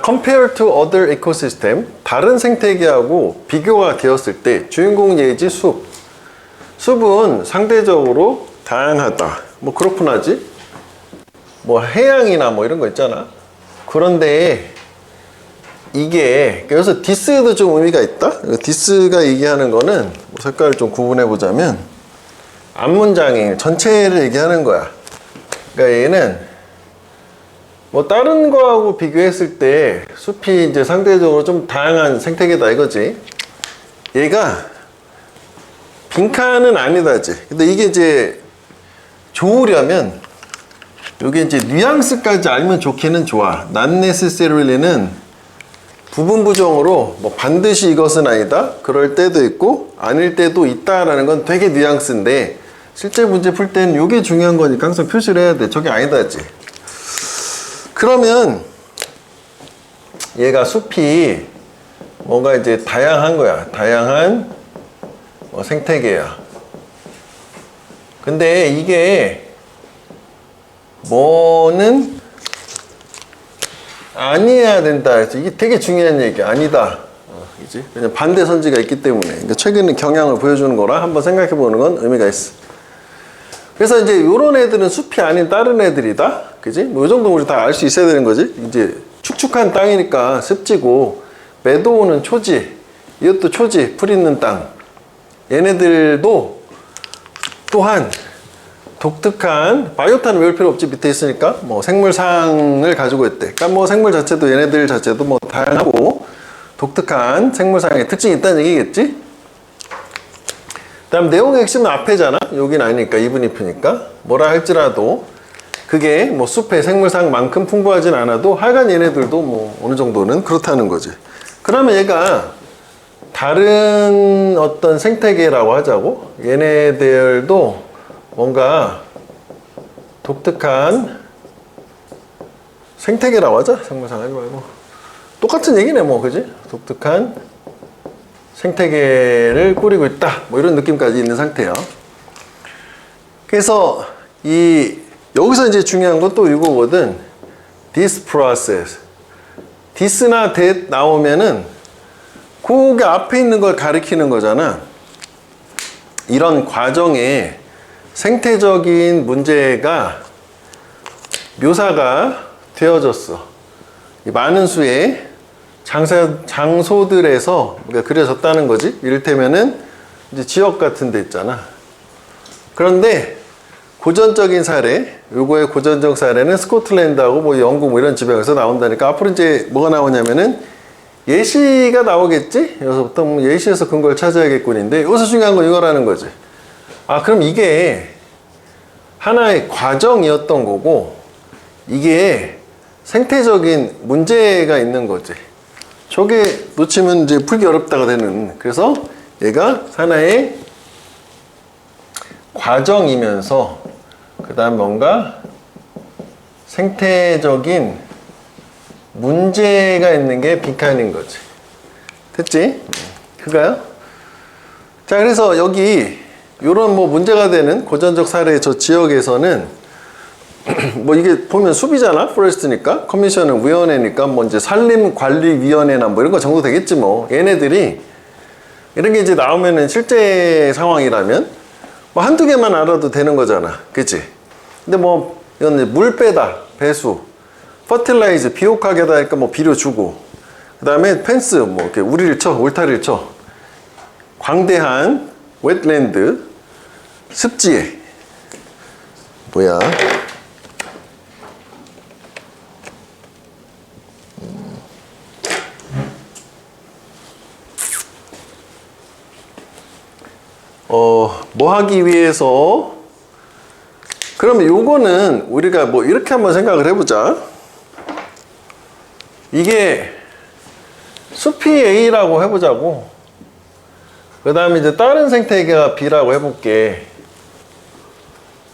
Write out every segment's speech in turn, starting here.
Compared to other ecosystem, 다른 생태계하고 비교가 되었을 때 주인공 예지 숲. 숲은 상대적으로 다양하다. 뭐 그렇구나 하지. 뭐 해양이나 뭐 이런 거 있잖아. 그런데 이게 여기서 디스도 좀 의미가 있다. 디스가 얘기하는 거는 뭐 색깔을 좀 구분해 보자면 앞문장이 전체를 얘기하는 거야. 그러니까 얘는 뭐 다른 거하고 비교했을 때 숲이 이제 상대적으로 좀 다양한 생태계다 이거지. 얘가 빈칸은 아니다지. 근데 이게 이제 좋으려면 여기 이제 뉘앙스까지 알면 좋기는 좋아. Not necessarily,는 부분 부정으로 뭐 반드시 이것은 아니다. 그럴 때도 있고 아닐 때도 있다라는 건 되게 뉘앙스인데 실제 문제 풀 때는 이게 중요한 거니까 항상 표시를 해야 돼. 저게 아니다지. 그러면 얘가 숲이 뭔가 이제 다양한 거야. 다양한 생태계야. 근데 이게 뭐는 아니어야 된다 해서 이게 되게 중요한 얘기야. 아니다. 그지? 그냥 반대 선지가 있기 때문에. 그러니까 최근에 경향을 보여주는 거라 한번 생각해 보는 건 의미가 있어. 그래서 이제 요런 애들은 숲이 아닌 다른 애들이다. 그지? 뭐 요 정도 우리 다 알 수 있어야 되는 거지. 이제 축축한 땅이니까 습지고, 메도우는 초지, 이것도 초지, 풀 있는 땅. 얘네들도 또한 독특한, 바이오타는 외울 필요 없지. 밑에 있으니까 뭐 생물상을 가지고 있대. 그러니까 뭐 생물 자체도 얘네들 자체도 뭐 다양하고 독특한 생물상의 특징이 있다는 얘기겠지. 다음 내용의 핵심은 앞에잖아. 여긴 아니니까 even if니까 뭐라 할지라도 그게 뭐 숲의 생물상만큼 풍부하진 않아도 하여간 얘네들도 뭐 어느 정도는 그렇다는 거지. 그러면 얘가 다른 어떤 생태계라고 하자고. 얘네들도 뭔가 독특한 생태계라고 하자. 생물상 하지 말고 똑같은 얘기네 뭐. 그지? 독특한 생태계를 꾸리고 있다. 뭐 이런 느낌까지 있는 상태야. 그래서 여기서 이제 중요한 건 또 이거거든. This process. this나 that 나오면은 그게 앞에 있는 걸 가리키는 거잖아. 이런 과정에 생태적인 문제가 묘사가 되어졌어. 많은 수의 장소들에서 그려졌다는 거지. 이를테면은 이제 지역 같은 데 있잖아. 그런데 고전적인 사례, 요거의 고전적 사례는 스코틀랜드하고 뭐 영국 뭐 이런 지방에서 나온다니까 앞으로 이제 뭐가 나오냐면은 예시가 나오겠지? 여기서부터 뭐 예시에서 근거를 찾아야겠군인데 여기서 중요한 건 이거라는 거지. 아, 그럼 이게 하나의 과정이었던 거고 이게 생태적인 문제가 있는 거지. 저게 놓치면 이제 풀기 어렵다가 되는. 그래서 얘가 하나의 과정이면서 그 다음 뭔가 생태적인 문제가 있는 게 빈칸인 거지. 됐지? 그거요? 자, 그래서 여기 요런 뭐 문제가 되는 고전적 사례의 저 지역에서는 뭐 이게 보면 숲이잖아. 포레스트니까. 커미션은 위원회니까 뭐 이제 산림관리위원회나 뭐 이런 거 정도 되겠지 뭐. 얘네들이 이런 게 이제 나오면은 실제 상황이라면 뭐 한두 개만 알아도 되는 거잖아. 그치? 근데 뭐 이건 물 빼다, 배수, 퍼틸라이즈, 비옥하게 하다 하니까 뭐 비료 주고, 그 다음에 펜스, 뭐 이렇게 우리를 쳐, 울타리를 쳐. 광대한 웻랜드, 습지에 뭐야? 뭐 하기 위해서. 그러면 요거는 우리가 뭐 이렇게 한번 생각을 해보자. 이게 숲이 A라고 해보자고. 그 다음에 이제 다른 생태계가 B라고 해볼게.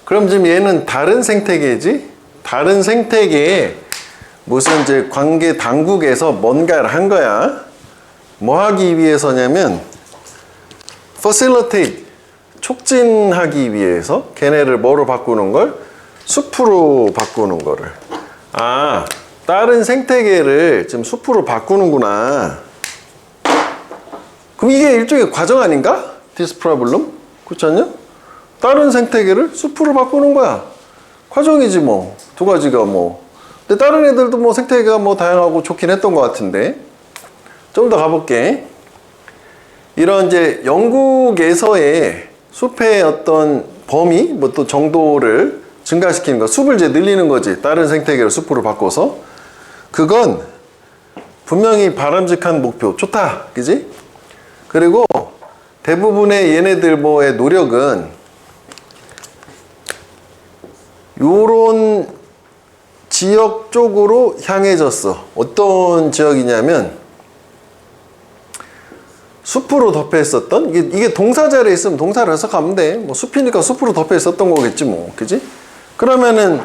그럼 지금 얘는 다른 생태계지? 다른 생태계에 무슨 이제 관계 당국에서 뭔가를 한 거야. 뭐 하기 위해서냐면 facilitate, 촉진하기 위해서 걔네를 뭐로 바꾸는 걸? 숲으로 바꾸는 거를. 아, 다른 생태계를 지금 숲으로 바꾸는구나. 그럼 이게 일종의 과정 아닌가? This problem? 그렇지 않냐? 다른 생태계를 숲으로 바꾸는 거야. 과정이지 뭐. 두 가지가 뭐. 근데 다른 애들도 뭐 생태계가 뭐 다양하고 좋긴 했던 것 같은데. 좀 더 가볼게. 이런 이제 영국에서의 숲의 어떤 범위, 뭐 또 정도를 증가시키는 거, 숲을 이제 늘리는 거지. 다른 생태계를 숲으로 바꿔서. 그건 분명히 바람직한 목표. 좋다. 그지? 그리고 대부분의 얘네들 뭐의 노력은 요런 지역 쪽으로 향해졌어. 어떤 지역이냐면 숲으로 덮여 있었던 이게 동사자리에 있으면 동사를 해석하면 돼. 뭐 숲이니까 숲으로 덮여 있었던 거겠지 뭐. 그지? 그러면은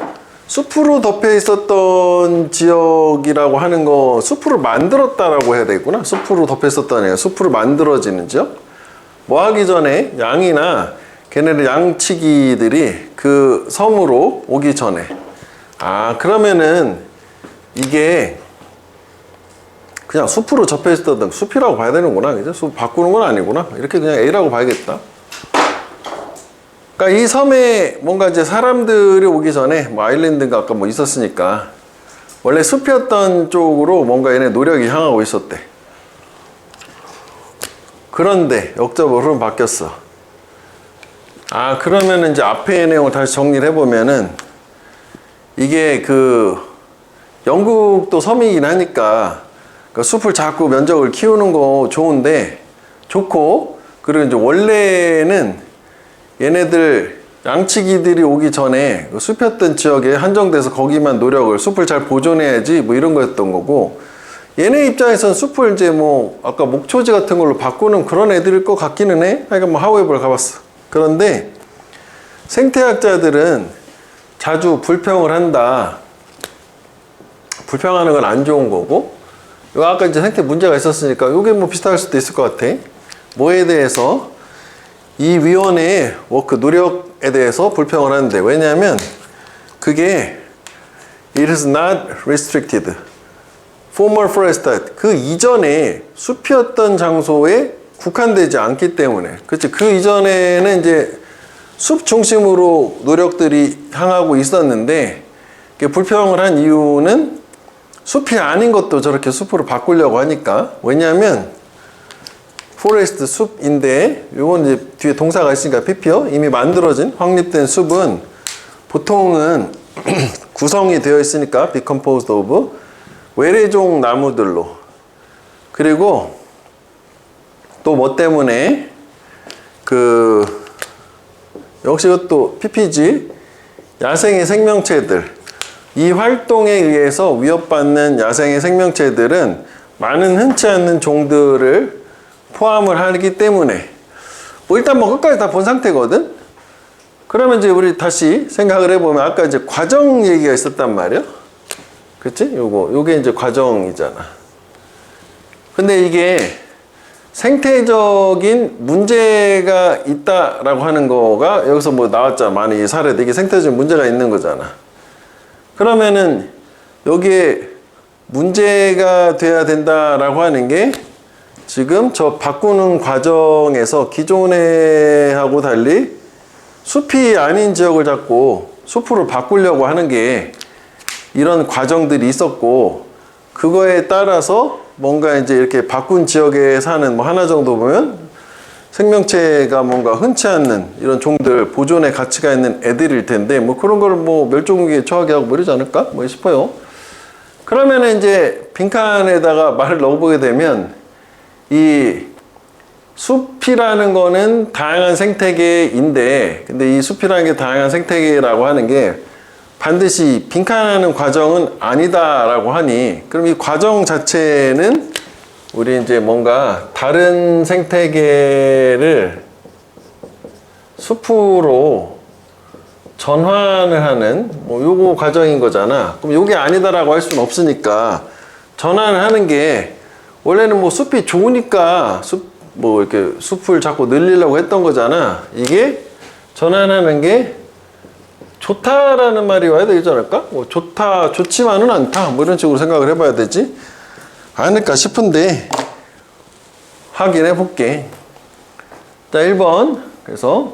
숲으로 덮여 있었던 지역이라고 하는 거 숲으로 만들었다라고 해야 되겠구나. 숲으로 덮여 있었던 애가 숲으로 만들어지는 지역. 뭐 하기 전에 양이나 걔네들 양치기들이 그 섬으로 오기 전에 그러면은 이게 그냥 숲으로 접해 있었던 숲이라고 봐야 되는구나. 그죠? 숲 바꾸는 건 아니구나. 이렇게 그냥 A라고 봐야겠다. 그러니까 이 섬에 뭔가 이제 사람들이 오기 전에 뭐 아일랜드가 아까 뭐 있었으니까 원래 숲이었던 쪽으로 뭔가 얘네 노력이 향하고 있었대. 그런데 역적으로 흐름 바뀌었어. 그러면은 이제 앞에 내용을 다시 정리를 해보면은 이게 그 영국도 섬이긴 하니까 그러니까 숲을 자꾸 면적을 키우는 거 좋은데 좋고, 그리고 이제 원래는 얘네들 양치기들이 오기 전에 숲이었던 지역에 한정돼서 거기만 노력을 숲을 잘 보존해야지 뭐 이런 거였던 거고, 얘네 입장에서는 숲을 이제 뭐 아까 목초지 같은 걸로 바꾸는 그런 애들일 것 같기는 해. 하여간 뭐 하우에버를 가봤어. 그런데 생태학자들은 자주 불평을 한다. 불평하는 건 안 좋은 거고, 요 아까 이제 생태 문제가 있었으니까 요게 뭐 비슷할 수도 있을 것 같아. 뭐에 대해서? 이 위원회의 워크 노력에 대해서 불평을 하는데, 왜냐하면 그게 it is not restricted former forest 그 이전에 숲이었던 장소에 국한되지 않기 때문에. 그렇지. 그 이전에는 이제 숲 중심으로 노력들이 향하고 있었는데 불평을 한 이유는 숲이 아닌 것도 저렇게 숲으로 바꾸려고 하니까. 왜냐하면 포레스트 숲인데 요건 이제 뒤에 동사가 있으니까 PP요. 이미 만들어진 확립된 숲은 보통은 구성이 되어 있으니까 decomposed of 외래종 나무들로, 그리고 또 뭐 때문에 역시 이것도 PPG 야생의 생명체들, 이 활동에 의해서 위협받는 야생의 생명체들은 많은 흔치 않는 종들을 포함을 하기 때문에 뭐 일단 뭐 끝까지 다 본 상태거든. 그러면 이제 우리 다시 생각을 해보면 아까 이제 과정 얘기가 있었단 말이야. 그치? 요게 이제 과정이잖아. 근데 이게 생태적인 문제가 있다라고 하는 거가 여기서 뭐 나왔잖아. 많이 사례들. 이게 생태적인 문제가 있는 거잖아. 그러면은 여기에 문제가 돼야 된다라고 하는 게 지금 저 바꾸는 과정에서 기존에 하고 달리 숲이 아닌 지역을 자꾸 숲으로 바꾸려고 하는 게 이런 과정들이 있었고, 그거에 따라서 뭔가 이제 이렇게 바꾼 지역에 사는 뭐 하나 정도 보면 생명체가 뭔가 흔치 않는 이런 종들, 보존의 가치가 있는 애들일 텐데 뭐 그런 걸 뭐 멸종위기에 처하게 하고 뭐 이러지 않을까? 뭐 싶어요. 그러면 이제 빈칸에다가 말을 넣어보게 되면 이 숲이라는 거는 다양한 생태계인데, 근데 이 숲이라는 게 다양한 생태계라고 하는 게 반드시 빈칸하는 과정은 아니다라고 하니, 그럼 이 과정 자체는 우리 이제 뭔가 다른 생태계를 숲으로 전환을 하는 뭐 요거 과정인 거잖아. 그럼 요게 아니다라고 할 수는 없으니까 전환을 하는 게, 원래는 뭐 숲이 좋으니까 뭐 이렇게 숲을 자꾸 늘리려고 했던 거잖아. 이게 전환하는 게 좋다라는 말이 와야 되지 않을까? 뭐 좋다, 좋지만은 않다. 뭐 이런 식으로 생각을 해봐야 되지 않을까 싶은데 확인해 볼게. 자, 1번. 그래서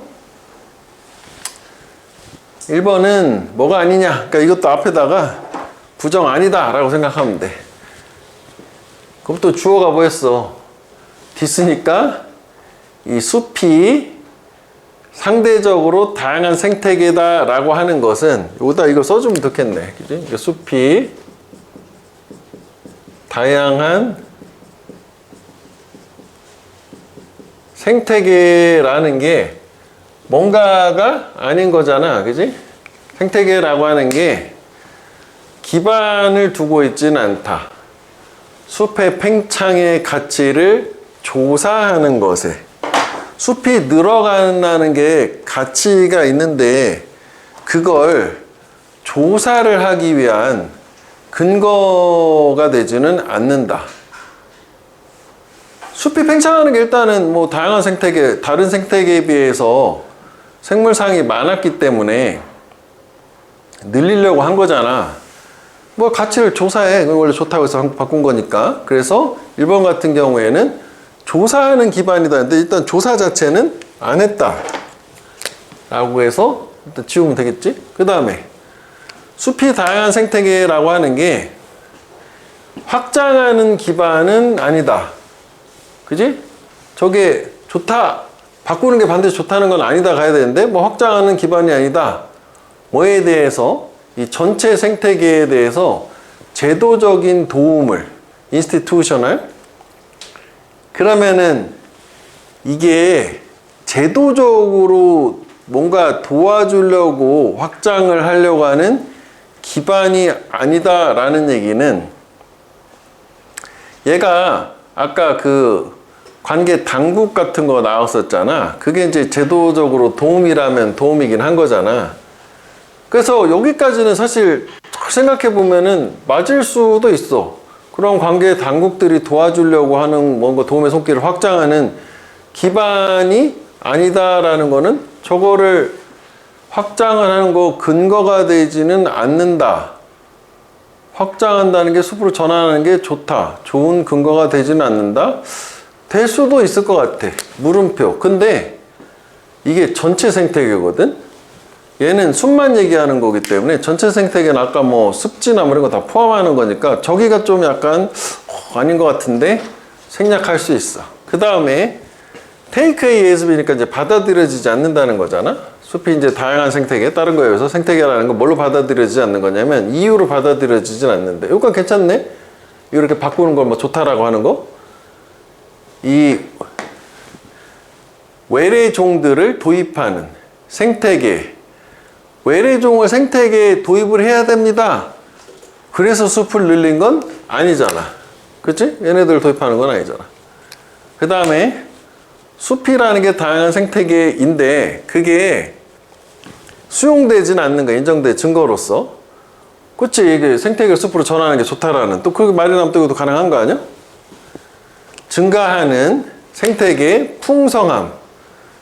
1번은 뭐가 아니냐? 그러니까 이것도 앞에다가 부정 아니다 라고 생각하면 돼. 그럼 또 주어가 뭐였어? 디스니까 이 숲이 상대적으로 다양한 생태계다 라고 하는 것은 여기다 이걸 써주면 좋겠네. 그지? 그러니까 숲이 다양한 생태계라는 게 뭔가가 아닌 거잖아. 그지? 생태계라고 하는 게 기반을 두고 있지는 않다. 숲의 팽창의 가치를 조사하는 것에 숲이 늘어간다는 게 가치가 있는데 그걸 조사를 하기 위한 근거가 되지는 않는다. 숲이 팽창하는 게 일단은 뭐 다양한 생태계, 다른 생태계에 비해서 생물상이 많았기 때문에 늘리려고 한 거잖아. 뭐 가치를 조사해. 원래 좋다고 해서 바꾼 거니까. 그래서 1번 같은 경우에는 조사하는 기반이다. 근데 일단 조사 자체는 안 했다. 라고 해서 일단 지우면 되겠지? 그 다음에 숲이 다양한 생태계라고 하는 게 확장하는 기반은 아니다. 그지? 저게 좋다. 바꾸는 게 반드시 좋다는 건 아니다 가야 되는데 뭐 확장하는 기반이 아니다. 뭐에 대해서 이 전체 생태계에 대해서 제도적인 도움을 institutional 그러면은 이게 제도적으로 뭔가 도와주려고 확장을 하려고 하는 기반이 아니다라는 얘기는 얘가 아까 그 관계 당국 같은 거 나왔었잖아. 그게 이제 제도적으로 도움이라면 도움이긴 한 거잖아. 그래서 여기까지는 사실 생각해 보면은 맞을 수도 있어. 그런 관계 당국들이 도와주려고 하는 뭔가 도움의 손길을 확장하는 기반이 아니다라는 거는 저거를 확장을 하는 거 근거가 되지는 않는다. 확장한다는 게 숲으로 전환하는 게 좋다. 좋은 근거가 되지는 않는다. 될 수도 있을 것 같아. 물음표. 근데 이게 전체 생태계거든. 얘는 숲만 얘기하는 거기 때문에 전체 생태계는 아까 뭐 습지나 뭐 이런 거 다 포함하는 거니까 저기가 좀 약간 아닌 것 같은데 생략할 수 있어. 그 다음에 take A as B니까 이제 받아들여지지 않는다는 거잖아. 숲이 이제 다양한 생태계, 다른 거에 비해서 생태계라는 건 뭘로 받아들여지지 않는 거냐면 이유로 받아들여지진 않는데. 이건 괜찮네. 이렇게 바꾸는 걸 뭐 좋다라고 하는 거. 이 외래종들을 도입하는 생태계. 외래종을 생태계에 도입을 해야 됩니다. 그래서 숲을 늘린 건 아니잖아. 그치? 얘네들을 도입하는 건 아니잖아. 그 다음에 숲이라는 게 다양한 생태계인데 그게 수용되지는 않는 거야. 인정된 증거로서. 그치? 이게 생태계를 숲으로 전환하는 게 좋다라는. 또 그렇게 말이 나면 또 이것도 가능한 거 아니야? 증가하는 생태계의 풍성함.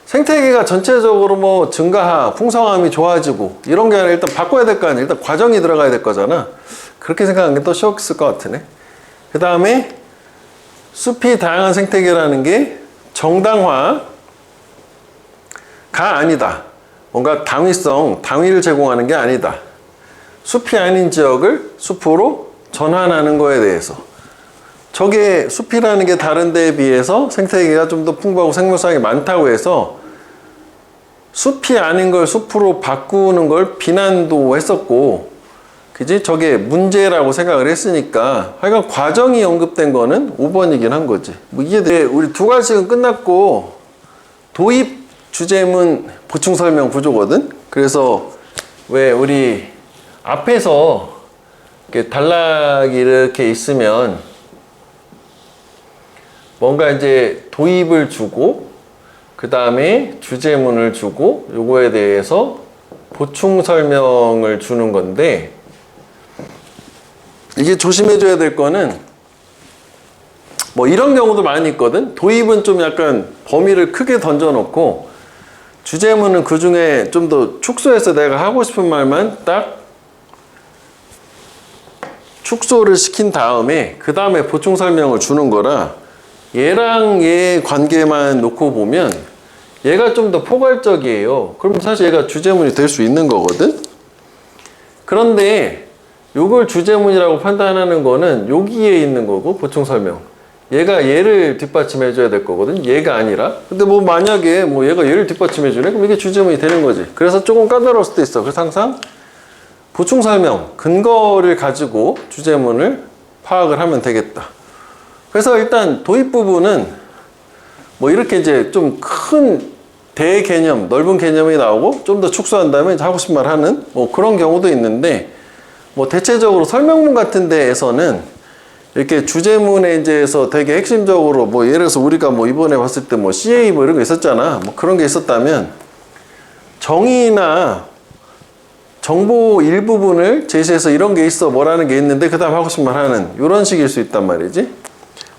생태계가 전체적으로 뭐 증가하, 풍성함이 좋아지고 이런 게 아니라 일단 바꿔야 될 거 아니야. 일단 과정이 들어가야 될 거잖아. 그렇게 생각하는 게 더 쉬웠을 것 같으네. 그 다음에 숲이 다양한 생태계라는 게 정당화가 아니다. 뭔가 당위성, 당위를 제공하는 게 아니다. 숲이 아닌 지역을 숲으로 전환하는 거에 대해서. 저게 숲이라는 게 다른 데에 비해서 생태계가 좀 더 풍부하고 생물상이 많다고 해서 숲이 아닌 걸 숲으로 바꾸는 걸 비난도 했었고, 그지? 저게 문제라고 생각을 했으니까 하여간 과정이 언급된 거는 5번이긴 한 거지. 뭐 이게 우리 두 가지는 끝났고 도입 주제문 보충 설명 구조거든. 그래서 왜 우리 앞에서 이렇게 단락이 이렇게 있으면 뭔가 이제 도입을 주고 그 다음에 주제문을 주고 요거에 대해서 보충 설명을 주는 건데, 이게 조심해줘야 될 거는 뭐 이런 경우도 많이 있거든. 도입은 좀 약간 범위를 크게 던져놓고 주제문은 그 중에 좀 더 축소해서 내가 하고 싶은 말만 딱 축소를 시킨 다음에 그 다음에 보충 설명을 주는 거라 얘랑 얘의 관계만 놓고 보면 얘가 좀 더 포괄적이에요. 그럼 사실 얘가 주제문이 될 수 있는 거거든. 그런데 요걸 주제문이라고 판단하는 거는 여기에 있는 거고 보충 설명. 얘가 얘를 뒷받침해 줘야 될 거거든. 얘가 아니라. 근데 뭐 만약에 뭐 얘가 얘를 뒷받침해 주네. 그럼 이게 주제문이 되는 거지. 그래서 조금 까다로울 수도 있어. 그래서 항상 보충 설명, 근거를 가지고 주제문을 파악을 하면 되겠다. 그래서 일단 도입 부분은 뭐 이렇게 이제 좀 큰 대개념, 넓은 개념이 나오고 좀 더 축소한 다음에 하고 싶은 말 하는 뭐 그런 경우도 있는데 뭐 대체적으로 설명문 같은 데에서는 이렇게 주제문에 이제서 되게 핵심적으로 뭐 예를 들어서 우리가 뭐 이번에 봤을 때 뭐 CA 뭐 이런 거 있었잖아. 뭐 그런 게 있었다면 정의나 정보 일부분을 제시해서 이런 게 있어 뭐라는 게 있는데 그 다음 하고 싶은 말 하는 이런 식일 수 있단 말이지.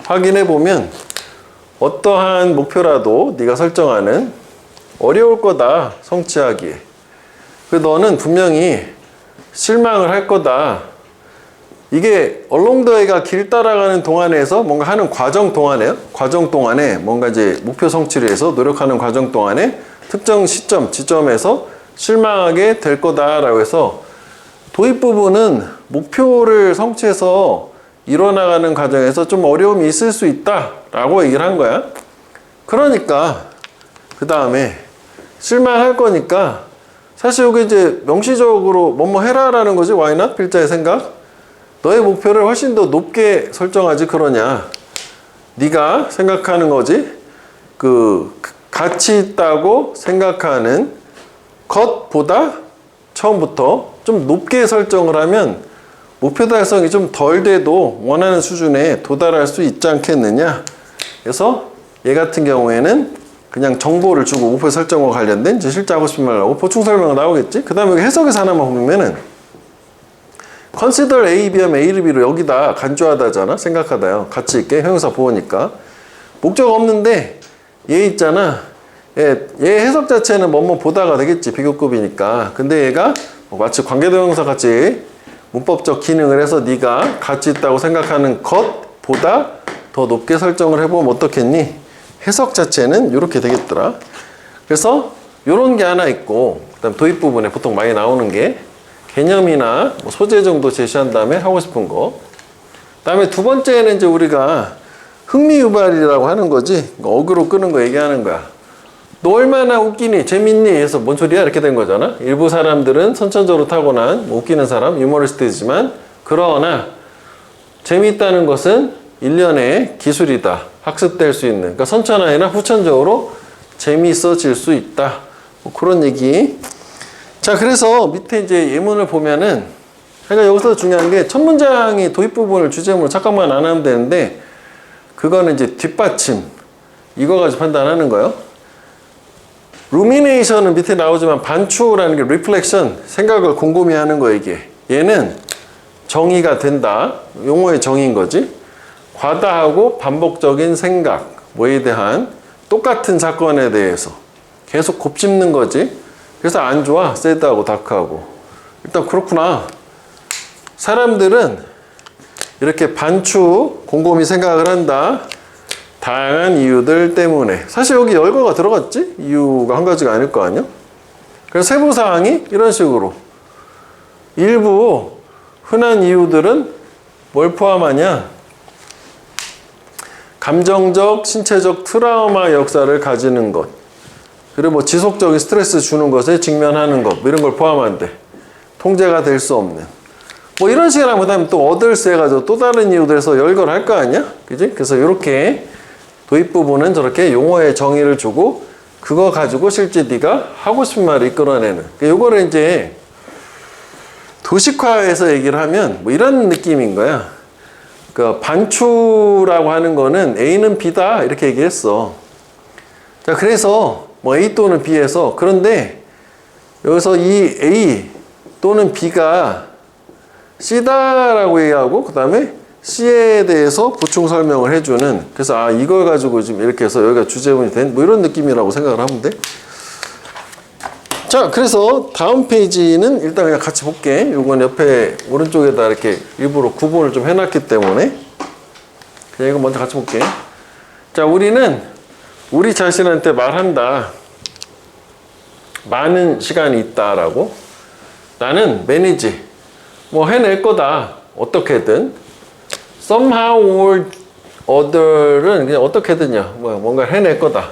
확인해 보면 어떠한 목표라도 네가 설정하는 어려울 거다 성취하기에. 그 너는 분명히 실망을 할 거다. 이게 얼롱더웨이가 길 따라가는 동안에서 뭔가 하는 과정 동안에요. 과정 동안에 뭔가 이제 목표 성취를 위해서 노력하는 과정 동안에 특정 시점, 지점에서 실망하게 될 거다라고 해서 도입 부분은 목표를 성취해서 이뤄나가는 과정에서 좀 어려움이 있을 수 있다라고 얘기를 한 거야. 그러니까 그 다음에 실망할 거니까 사실 여기 이제 명시적으로 뭐뭐 해라라는 거지. Why not? 필자의 생각. 너의 목표를 훨씬 더 높게 설정하지 그러냐. 네가 생각하는 거지. 그 가치 있다고 생각하는 것보다 처음부터 좀 높게 설정을 하면 목표 달성이 좀 덜 돼도 원하는 수준에 도달할 수 있지 않겠느냐. 그래서 얘 같은 경우에는 그냥 정보를 주고 목표 설정과 관련된 이제 실제 하고 싶은 말하고 보충 설명이 나오겠지. 그 다음에 해석에서 하나만 보면은 consider A, B하면 A를 B로 여기다 간주하다잖아. 생각하다요. 가치 있게 형용사 보호니까. 목적 없는데 얘 있잖아. 얘 해석 자체는 뭐뭐 보다가 되겠지. 비교급이니까. 근데 얘가 마치 관계대명사 같이 문법적 기능을 해서 네가 가치 있다고 생각하는 것보다 더 높게 설정을 해보면 어떻겠니? 해석 자체는 이렇게 되겠더라. 그래서 이런 게 하나 있고 그다음 도입 부분에 보통 많이 나오는 게 개념이나 뭐 소재 정도 제시한 다음에 하고 싶은 거. 그다음에 두 번째는 이제 우리가 흥미유발이라고 하는 거지. 어그로 끄는 거 얘기하는 거야. 너 얼마나 웃기니? 재밌니? 해서 뭔 소리야? 이렇게 된 거잖아. 일부 사람들은 선천적으로 타고난 뭐 웃기는 사람, 유머리스트이지만 그러나 재미있다는 것은 일련의 기술이다. 학습될 수 있는. 그러니까 선천은 아니라 후천적으로 재미있어질 수 있다. 뭐 그런 얘기. 자, 그래서 밑에 이제 예문을 보면은 그러니까 여기서 중요한 게 첫 문장이 도입 부분을 주제문으로 착각만 안 하면 되는데 그거는 이제 뒷받침. 이거 가지고 판단하는 거예요. rumination은 밑에 나오지만 반추라는 게 reflection, 생각을 곰곰이 하는 거 이게. 얘는 정의가 된다. 용어의 정의인 거지. 과다하고 반복적인 생각, 뭐에 대한 똑같은 사건에 대해서 계속 곱씹는 거지. 그래서 안 좋아, 새드하고 다크하고. 일단 그렇구나. 사람들은 이렇게 반추, 곰곰이 생각을 한다. 다양한 이유들 때문에. 사실 여기 열거가 들어갔지? 이유가 한 가지가 아닐 거 아니야? 그래서 세부사항이 이런 식으로. 일부 흔한 이유들은 뭘 포함하냐? 감정적, 신체적 트라우마 역사를 가지는 것. 그리고 뭐 지속적인 스트레스 주는 것에 직면하는 것. 뭐 이런 걸 포함한대. 통제가 될 수 없는. 뭐 이런 식으로 하면 그다음에 또 others 해가지고 또 다른 이유들에서 열거를 할 거 아니야? 그지? 그래서 이렇게 도입 부분은 저렇게 용어의 정의를 주고 그거 가지고 실제 네가 하고 싶은 말을 이끌어내는. 요거를 이제 도식화해서 얘기를 하면 뭐 이런 느낌인 거야. 그 반추라고 하는 거는 A는 B다 이렇게 얘기했어. 자, 그래서 뭐 A 또는 B에서 그런데 여기서 이 A 또는 B가 C다라고 얘기하고 그 다음에 C에 대해서 보충 설명을 해주는. 그래서 아 이걸 가지고 지금 이렇게 해서 여기가 주제문이 된 뭐 이런 느낌이라고 생각을 하면 돼. 자, 그래서 다음 페이지는 일단 그냥 같이 볼게. 요건 옆에 오른쪽에다 이렇게 일부러 구분을 좀 해놨기 때문에 그냥 이거 먼저 같이 볼게. 자, 우리는 우리 자신한테 말한다. 많은 시간이 있다라고. 나는 매니지. 뭐 해낼 거다. 어떻게든. Somehow or other은 그냥 어떻게든요. 뭔가 해낼 거다.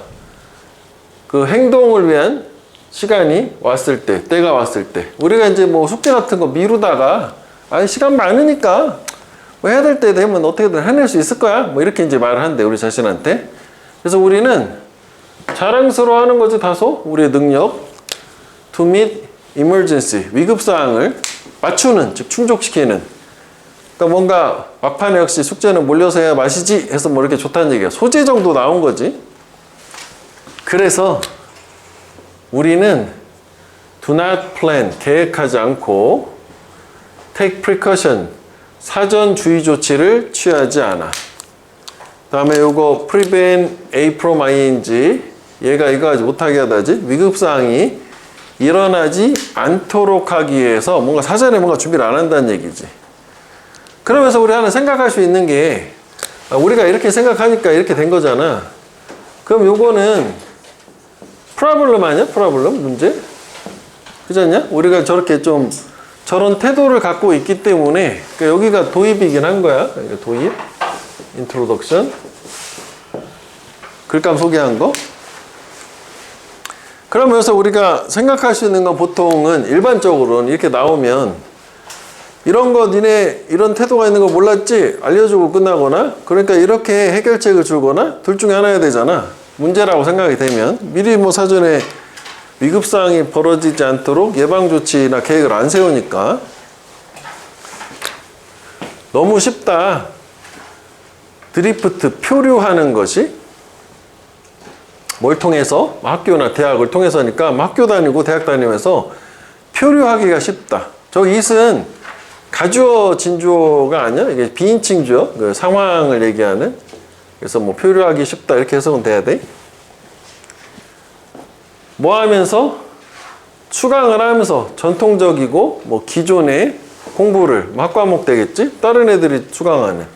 그 행동을 위한 시간이 왔을 때, 때가 왔을 때. 우리가 이제 뭐 숙제 같은 거 미루다가, 아니, 시간 많으니까, 뭐 해야 될 때 되면 어떻게든 해낼 수 있을 거야. 뭐 이렇게 이제 말을 한대, 우리 자신한테. 그래서 우리는 자랑스러워 하는 거지, 다소. 우리의 능력. To meet emergency. 위급사항을 맞추는, 즉, 충족시키는. 그러니까 뭔가 막판에 역시 숙제는 몰려서 해야 마시지 해서 뭐 이렇게 좋다는 얘기야. 소재 정도 나온 거지. 그래서 우리는 do not plan, 계획하지 않고 take precaution, 사전 주의 조치를 취하지 않아. 다음에 요거 prevent A from ing, 얘가 이거 하지 못하게 하다지. 위급사항이 일어나지 않도록 하기 위해서 뭔가 사전에 뭔가 준비를 안 한다는 얘기지. 그러면서 우리 하나 생각할 수 있는 게, 우리가 이렇게 생각하니까 이렇게 된 거잖아. 그럼 요거는 프로블럼 아니야? 프로블럼? 문제? 그렇지 않냐? 우리가 저렇게 좀 저런 태도를 갖고 있기 때문에, 그러니까 여기가 도입이긴 한 거야. 그러니까 도입, 인트로덕션, 글감 소개한 거. 그러면서 우리가 생각할 수 있는 건 보통은 일반적으로는 이렇게 나오면 이런 거 니네 이런 태도가 있는 거 몰랐지? 알려주고 끝나거나, 그러니까 이렇게 해결책을 주거나 둘 중에 하나야 되잖아. 문제라고 생각이 되면 미리 뭐 사전에 위급사항이 벌어지지 않도록 예방조치나 계획을 안 세우니까 너무 쉽다. 드리프트, 표류하는 것이 뭘 통해서? 학교나 대학을 통해서니까 학교 다니고 대학 다니면서 표류하기가 쉽다. 저 it은 가주어 진주어가 아니야. 이게 비인칭 주어, 그 상황을 얘기하는. 그래서 뭐 표류하기 쉽다 이렇게 해석은 돼야 돼. 뭐 하면서? 추강을 하면서 전통적이고 뭐 기존의 공부를, 학과목 되겠지? 다른 애들이 추강하는.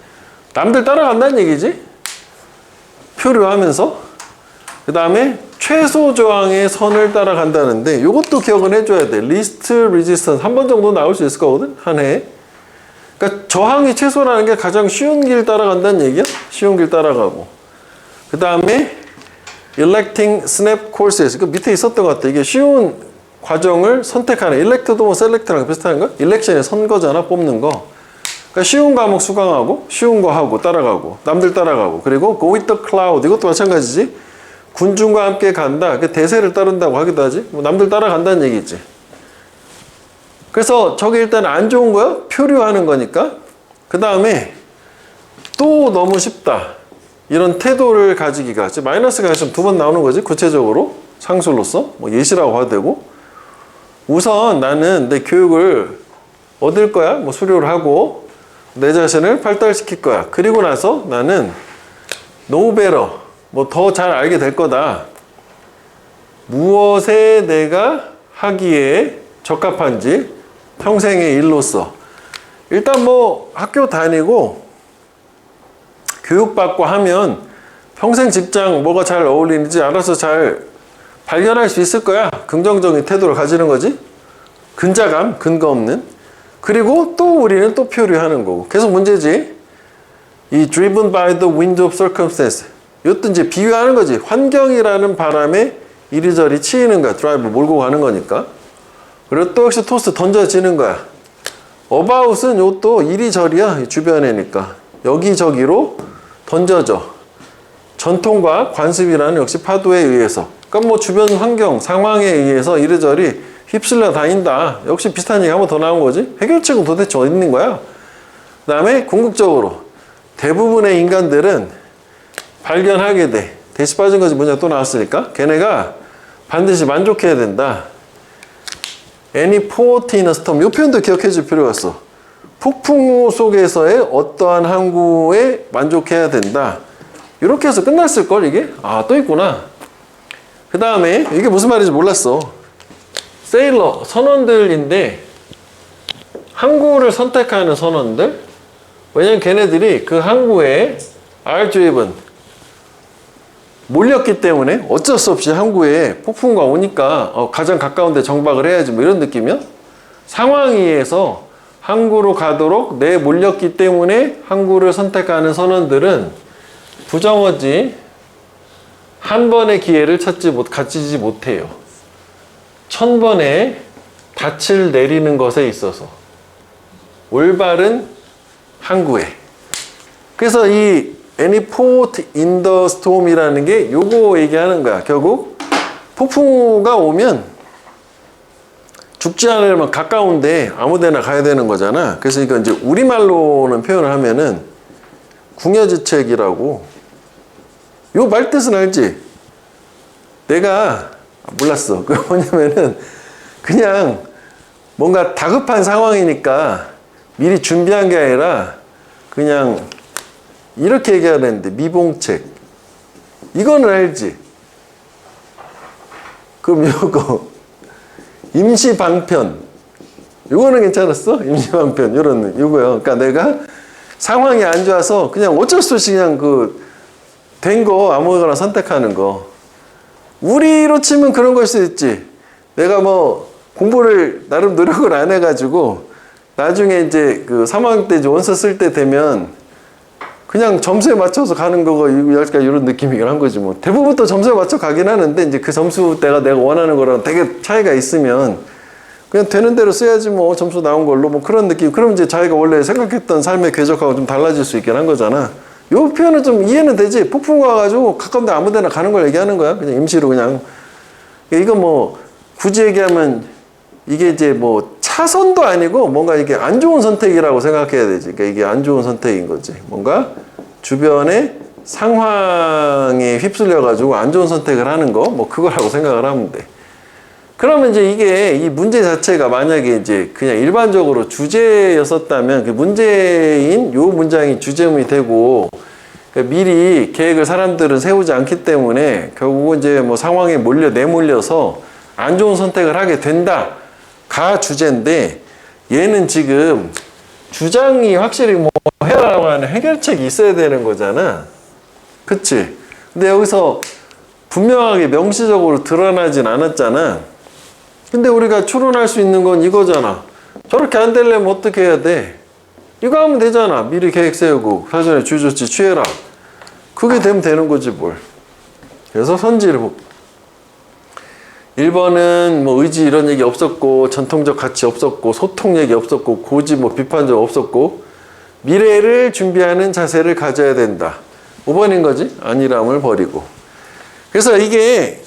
남들 따라간다는 얘기지? 표류하면서. 그 다음에 최소 저항의 선을 따라간다는데 이것도 기억은 해줘야 돼. 리스트 레지스턴스 한 번 정도 나올 수 있을 거거든, 한 해에. 그러니까 저항이 최소라는 게 가장 쉬운 길 따라간다는 얘기야. 쉬운 길 따라가고. 그 다음에 electing snap courses. 그 밑에 있었던 것 같아. 이게 쉬운 과정을 선택하는. elect도 뭐 select랑 비슷한 거? election이 선거잖아, 뽑는 거. 그러니까 쉬운 과목 수강하고, 쉬운 거 하고 따라가고, 남들 따라가고. 그리고 go with the cloud. 이것도 마찬가지지. 군중과 함께 간다. 대세를 따른다고 하기도 하지. 뭐 남들 따라간다는 얘기지. 그래서 저게 일단 안 좋은 거야? 표류하는 거니까. 그 다음에 또 너무 쉽다. 이런 태도를 가지기가. 마이너스가 좀 두 번 나오는 거지. 구체적으로. 상술로서. 뭐 예시라고 봐도 되고. 우선 나는 내 교육을 얻을 거야. 뭐 수료를 하고 내 자신을 발달시킬 거야. 그리고 나서 나는 know better. 뭐 더 잘 알게 될 거다. 무엇에 내가 하기에 적합한지 평생의 일로서. 일단 뭐 학교 다니고 교육받고 하면 평생 직장 뭐가 잘 어울리는지 알아서 잘 발견할 수 있을 거야. 긍정적인 태도를 가지는 거지. 근자감, 근거 없는. 그리고 또 우리는 또 표류하는 거고. 계속 문제지. 이 driven by the wind of circumstance. 이것도 이제 비유하는 거지. 환경이라는 바람에 이리저리 치이는 거야. 드라이브 몰고 가는 거니까. 그리고 또 역시 토스 던져지는 거야. about은 이것도 이리저리야. 주변에니까. 여기저기로 던져져. 전통과 관습이라는 역시 파도에 의해서. 그러니까 뭐 주변 환경, 상황에 의해서 이리저리 휩쓸려 다닌다. 역시 비슷한 얘기 한 번 더 나온 거지. 해결책은 도대체 어디 있는 거야? 그 다음에 궁극적으로 대부분의 인간들은 발견하게 돼. 대시 빠진 거지. 문제가 또 나왔으니까. 걔네가 반드시 만족해야 된다. Any port in a storm. 이 표현도 기억해 줄 필요가 있어. 폭풍 속에서의 어떠한 항구에 만족해야 된다. 이렇게 해서 끝났을걸 이게? 아, 또 있구나. 그 다음에 이게 무슨 말인지 몰랐어. 세일러 선원들인데 항구를 선택하는 선원들. 왜냐면 걔네들이 그 항구에 R-driven 몰렸기 때문에 어쩔 수 없이 항구에 폭풍과 오니까 가장 가까운 데 정박을 해야지 뭐 이런 느낌이요. 상황이에서 항구로 가도록 내몰렸기 때문에 항구를 선택하는 선원들은 부정어지 한 번의 기회를 갖지지 못해요. 1000번의 닻을 내리는 것에 있어서 올바른 항구에. 그래서 이 Any port in the storm이라는 게 요거 얘기하는 거야. 결국 폭풍우가 오면 죽지 않으려면 가까운데 아무데나 가야 되는 거잖아. 그래서 이거 이제 우리말로는 표현을 하면은 궁여지책이라고. 요 말 뜻은 알지? 내가 몰랐어. 그 뭐냐면은 그냥 뭔가 다급한 상황이니까 미리 준비한 게 아니라 그냥 이렇게 얘기해야 되는데 미봉책. 이거는 알지? 그럼 요거 임시방편. 요거는 괜찮았어? 임시방편 요거요. 그러니까 내가 상황이 안 좋아서 그냥 어쩔 수 없이 그냥 된 거 아무거나 선택하는 거. 우리로 치면 그런 걸 수 있지. 내가 뭐 공부를 나름 노력을 안 해가지고 나중에 이제 그 3학년 때 이제 원서 쓸 때 되면 그냥 점수에 맞춰서 가는 거가 약간 이런 느낌이긴 한 거지 뭐. 대부분 또 점수에 맞춰 가긴 하는데 이제 그 점수대가 내가 원하는 거랑 되게 차이가 있으면 그냥 되는 대로 써야지 뭐 점수 나온 걸로 뭐 그런 느낌. 그럼 이제 자기가 원래 생각했던 삶의 궤적하고 좀 달라질 수 있긴 한 거잖아. 요 표현은 좀 이해는 되지. 폭풍 와가지고 가까운 데 아무 데나 가는 걸 얘기하는 거야. 그냥 임시로 그냥. 이거 뭐 굳이 얘기하면 이게 이제 뭐 차선도 아니고 뭔가 이게 안 좋은 선택이라고 생각해야 되지. 그러니까 이게 안 좋은 선택인 거지. 뭔가 주변의 상황에 휩쓸려가지고 안 좋은 선택을 하는 거, 뭐 그거라고 생각을 하면 돼. 그러면 이제 이게 이 문제 자체가 만약에 이제 그냥 일반적으로 주제였었다면 그 문제인 요 문장이 주제문이 되고 그러니까 미리 계획을 사람들은 세우지 않기 때문에 결국은 이제 뭐 상황에 내몰려서 안 좋은 선택을 하게 된다가 주제인데 얘는 지금 주장이 확실히 뭐 해라고 해결책이 있어야 되는 거잖아. 그치? 근데 여기서 분명하게 명시적으로 드러나진 않았잖아. 근데 우리가 추론할 수 있는 건 이거잖아. 저렇게 안 되려면 어떻게 해야 돼? 이거 하면 되잖아. 미리 계획 세우고 사전에 주저치 취해라. 그게 되면 되는 거지 뭘. 그래서 선지를 1번은 뭐 의지 이런 얘기 없었고 전통적 가치 없었고 소통 얘기 없었고 고지 뭐 비판적 없었고 미래를 준비하는 자세를 가져야 된다. 5번인 거지. 안일함을 버리고. 그래서 이게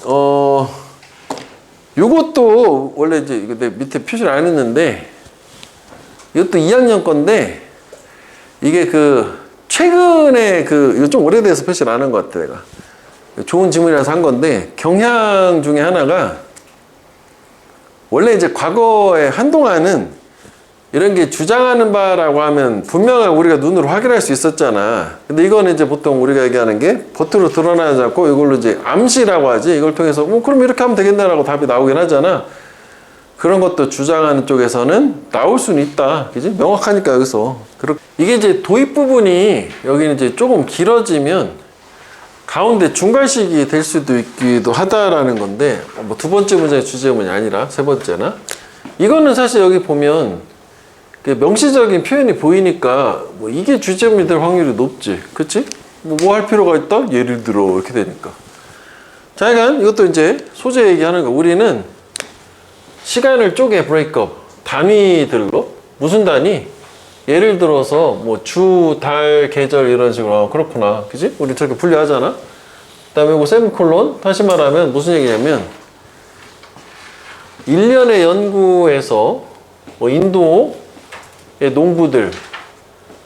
요것도 원래 이제 이거 내 밑에 표시를 안 했는데 이것도 2학년 건데 이게 최근에 이거 좀 오래돼서 표시를 안 한 것 같아 내가. 좋은 질문이라서 한 건데 경향 중에 하나가 원래 이제 과거에 한동안은 이런 게 주장하는 바라고 하면 분명하게 우리가 눈으로 확인할 수 있었잖아. 근데 이거는 이제 보통 우리가 얘기하는 게 겉으로 드러나지 않고 이걸로 이제 암시라고 하지. 이걸 통해서 그럼 이렇게 하면 되겠네라고 답이 나오긴 하잖아. 그런 것도 주장하는 쪽에서는 나올 수는 있다. 그지? 명확하니까 여기서. 이게 이제 도입 부분이 여기는 이제 조금 길어지면 가운데 중간식이 될 수도 있기도 하다라는 건데 뭐 두 번째 문장의 주제문이 아니라 세 번째나 이거는 사실 여기 보면 명시적인 표현이 보이니까 뭐 이게 주제문이 될 확률이 높지. 그치? 뭐 할 필요가 있다? 예를 들어 이렇게 되니까. 자, 그러니까 이것도 이제 소재 얘기하는 거. 우리는 시간을 쪼개 브레이크업 단위들로 무슨 단위? 예를 들어서 뭐 주, 달, 계절 이런 식으로 그렇구나. 그지? 우리 저렇게 분류하잖아. 그 다음에 이거 세미콜론 다시 말하면 무슨 얘기냐면 1년의 연구에서 뭐 인도의 농부들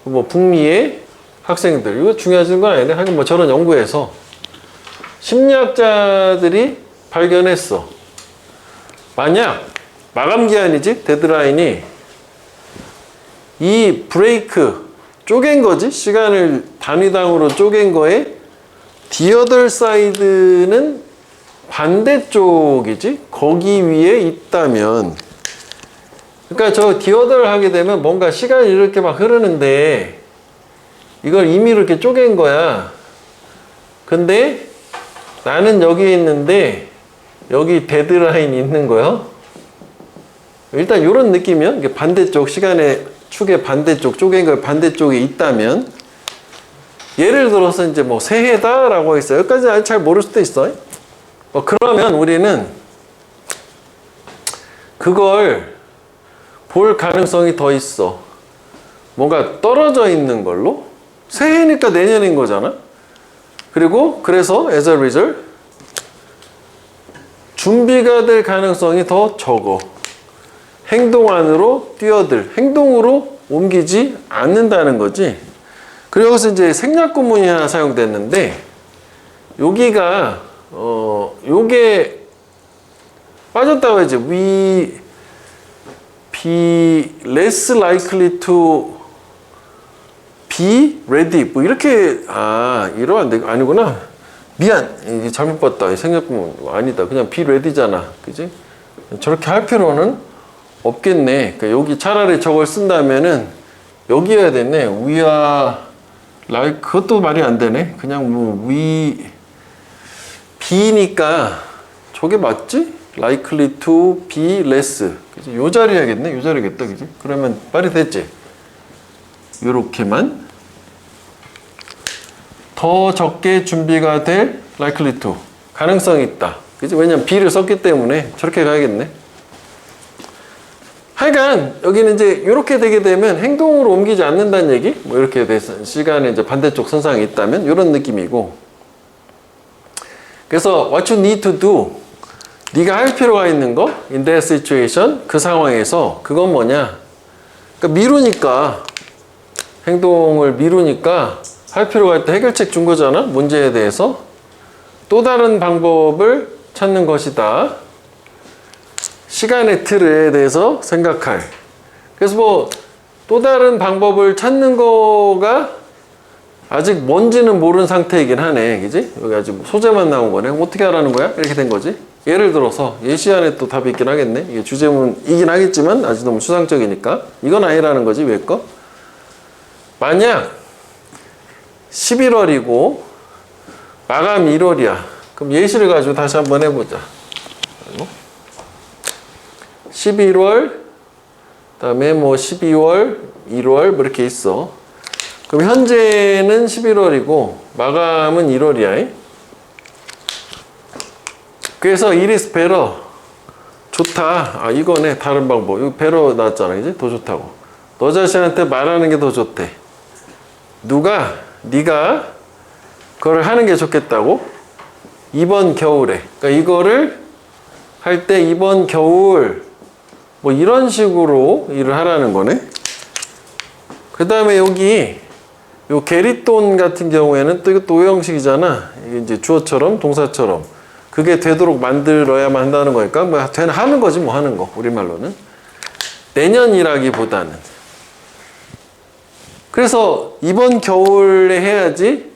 뭐 북미의 학생들 이거 중요하진 건 아닌데 하긴 뭐 저런 연구에서 심리학자들이 발견했어. 만약 마감기한이지 데드라인이 이 브레이크 쪼갠 거지 시간을 단위당으로 쪼갠 거에 the other side는 반대쪽이지? 거기 위에 있다면, 그러니까 저 디어더를 하게 되면 뭔가 시간이 이렇게 막 흐르는데 이걸 임의로 이렇게 쪼갠 거야. 근데 나는 여기 있는데 여기 데드라인이 있는 거야. 일단 이런 느낌이면 이게 반대쪽 시간의 축의 반대쪽 쪼갠 걸 반대쪽에 있다면, 예를 들어서 이제 뭐 새해다라고 했어요. 여기까지 잘 모를 수도 있어. 그러면 우리는 그걸 볼 가능성이 더 있어. 뭔가 떨어져 있는 걸로. 새해니까 내년인 거잖아. 그리고 그래서 as a result 준비가 될 가능성이 더 적어. 행동 안으로 뛰어들, 행동으로 옮기지 않는다는 거지. 그리고 여기서 이제 생략 구문이 하나 사용됐는데, 여기가 요게 빠졌다고 하지. We be less likely to be ready. 뭐 이렇게, 이러면 안 돼. 아니구나. 미안. 이게 잘못 봤다. 생략 구문 아니다. 그냥 be ready잖아. 그지? 저렇게 할 필요는 없겠네. 그러니까 여기 차라리 저걸 쓴다면은 여기여야 됐네. We are like, 그것도 말이 안 되네. 그냥 뭐 we be니까 저게 맞지? likely to be less. 그치? 요 자리야겠네. 요 자리겠다. 그지? 그러면 말이 됐지? 요렇게만 더 적게 준비가 될 likely to 가능성이 있다. 그지? 왜냐면 be를 썼기 때문에 저렇게 가야겠네. 하여간 여기는 이제 이렇게 되게 되면 행동으로 옮기지 않는다는 얘기, 뭐 이렇게 돼서 시간에 이제 반대쪽 선상에 있다면 이런 느낌이고, 그래서 what you need to do, 네가 할 필요가 있는 거 in that situation, 그 상황에서 그건 뭐냐, 그러니까 미루니까, 행동을 미루니까 할 필요가 있다. 해결책 준 거잖아, 문제에 대해서. 또 다른 방법을 찾는 것이다. 시간의 틀에 대해서 생각할. 그래서 뭐 또 다른 방법을 찾는 거가 아직 뭔지는 모르는 상태이긴 하네. 그지? 여기 아직 소재만 나온 거네. 어떻게 하라는 거야? 이렇게 된 거지. 예를 들어서 예시 안에 또 답이 있긴 하겠네. 이게 주제문이긴 하겠지만 아직 너무 추상적이니까 이건 아니라는 거지. 왜 거? 만약 11월이고 마감 1월이야. 그럼 예시를 가지고 다시 한번 해보자. 11월, 그다음에 뭐 12월, 1월 뭐 이렇게 있어. 그럼 현재는 11월이고 마감은 1월이야. 그래서 it is better, 좋다. 이거네. 다른 방법. 이거 better 나왔잖아. 이제 더 좋다고. 너 자신한테 말하는 게 더 좋대. 누가? 네가 그걸 하는 게 좋겠다고? 이번 겨울에. 그러니까 이거를 할 때 이번 겨울 뭐 이런 식으로 일을 하라는 거네. 그 다음에 여기 요 게리돈 같은 경우에는 또 이것도 오형식이잖아. 이게 이제 주어처럼 동사처럼 그게 되도록 만들어야만 한다는 거니까 뭐 하는 거지 뭐 하는 거. 우리말로는 내년이라기보다는. 그래서 이번 겨울에 해야지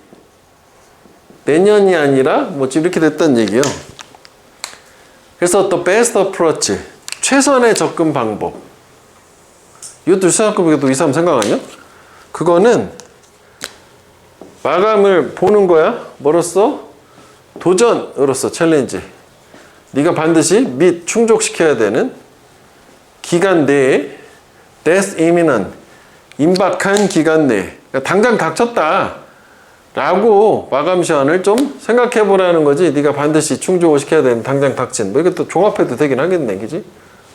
내년이 아니라 뭐 이렇게 됐다는 얘기예요. 그래서 the best approach, 최선의 접근 방법. 이것도 생각해보기도 2, 3 생각하냐? 그거는 마감을 보는 거야. 뭐로써? 도전으로서 챌린지. 네가 반드시 충족시켜야 되는 기간 내에 that's imminent, 임박한 기간 내에. 그러니까 당장 닥쳤다 라고 마감 시간을 좀 생각해 보라는 거지. 네가 반드시 충족을 시켜야 되는 당장 닥친. 뭐 이것도 종합해도 되긴 하겠네. 그지?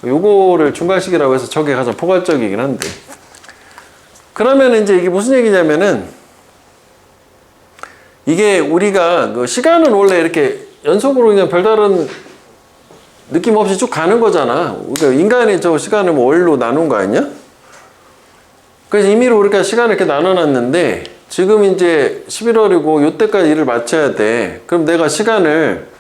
요거를 중간식이라고 해서 저게 가장 포괄적이긴 한데, 그러면 이제 이게 무슨 얘기냐면은, 이게 우리가 그 시간은 원래 이렇게 연속으로 그냥 별다른 느낌 없이 쭉 가는 거잖아. 그러니까 인간이 저 시간을 뭐 월로 나눈 거 아니냐? 그래서 임의로 우리가 시간을 이렇게 나눠놨는데, 지금 이제 11월이고 요때까지 일을 마쳐야 돼. 그럼 내가 시간을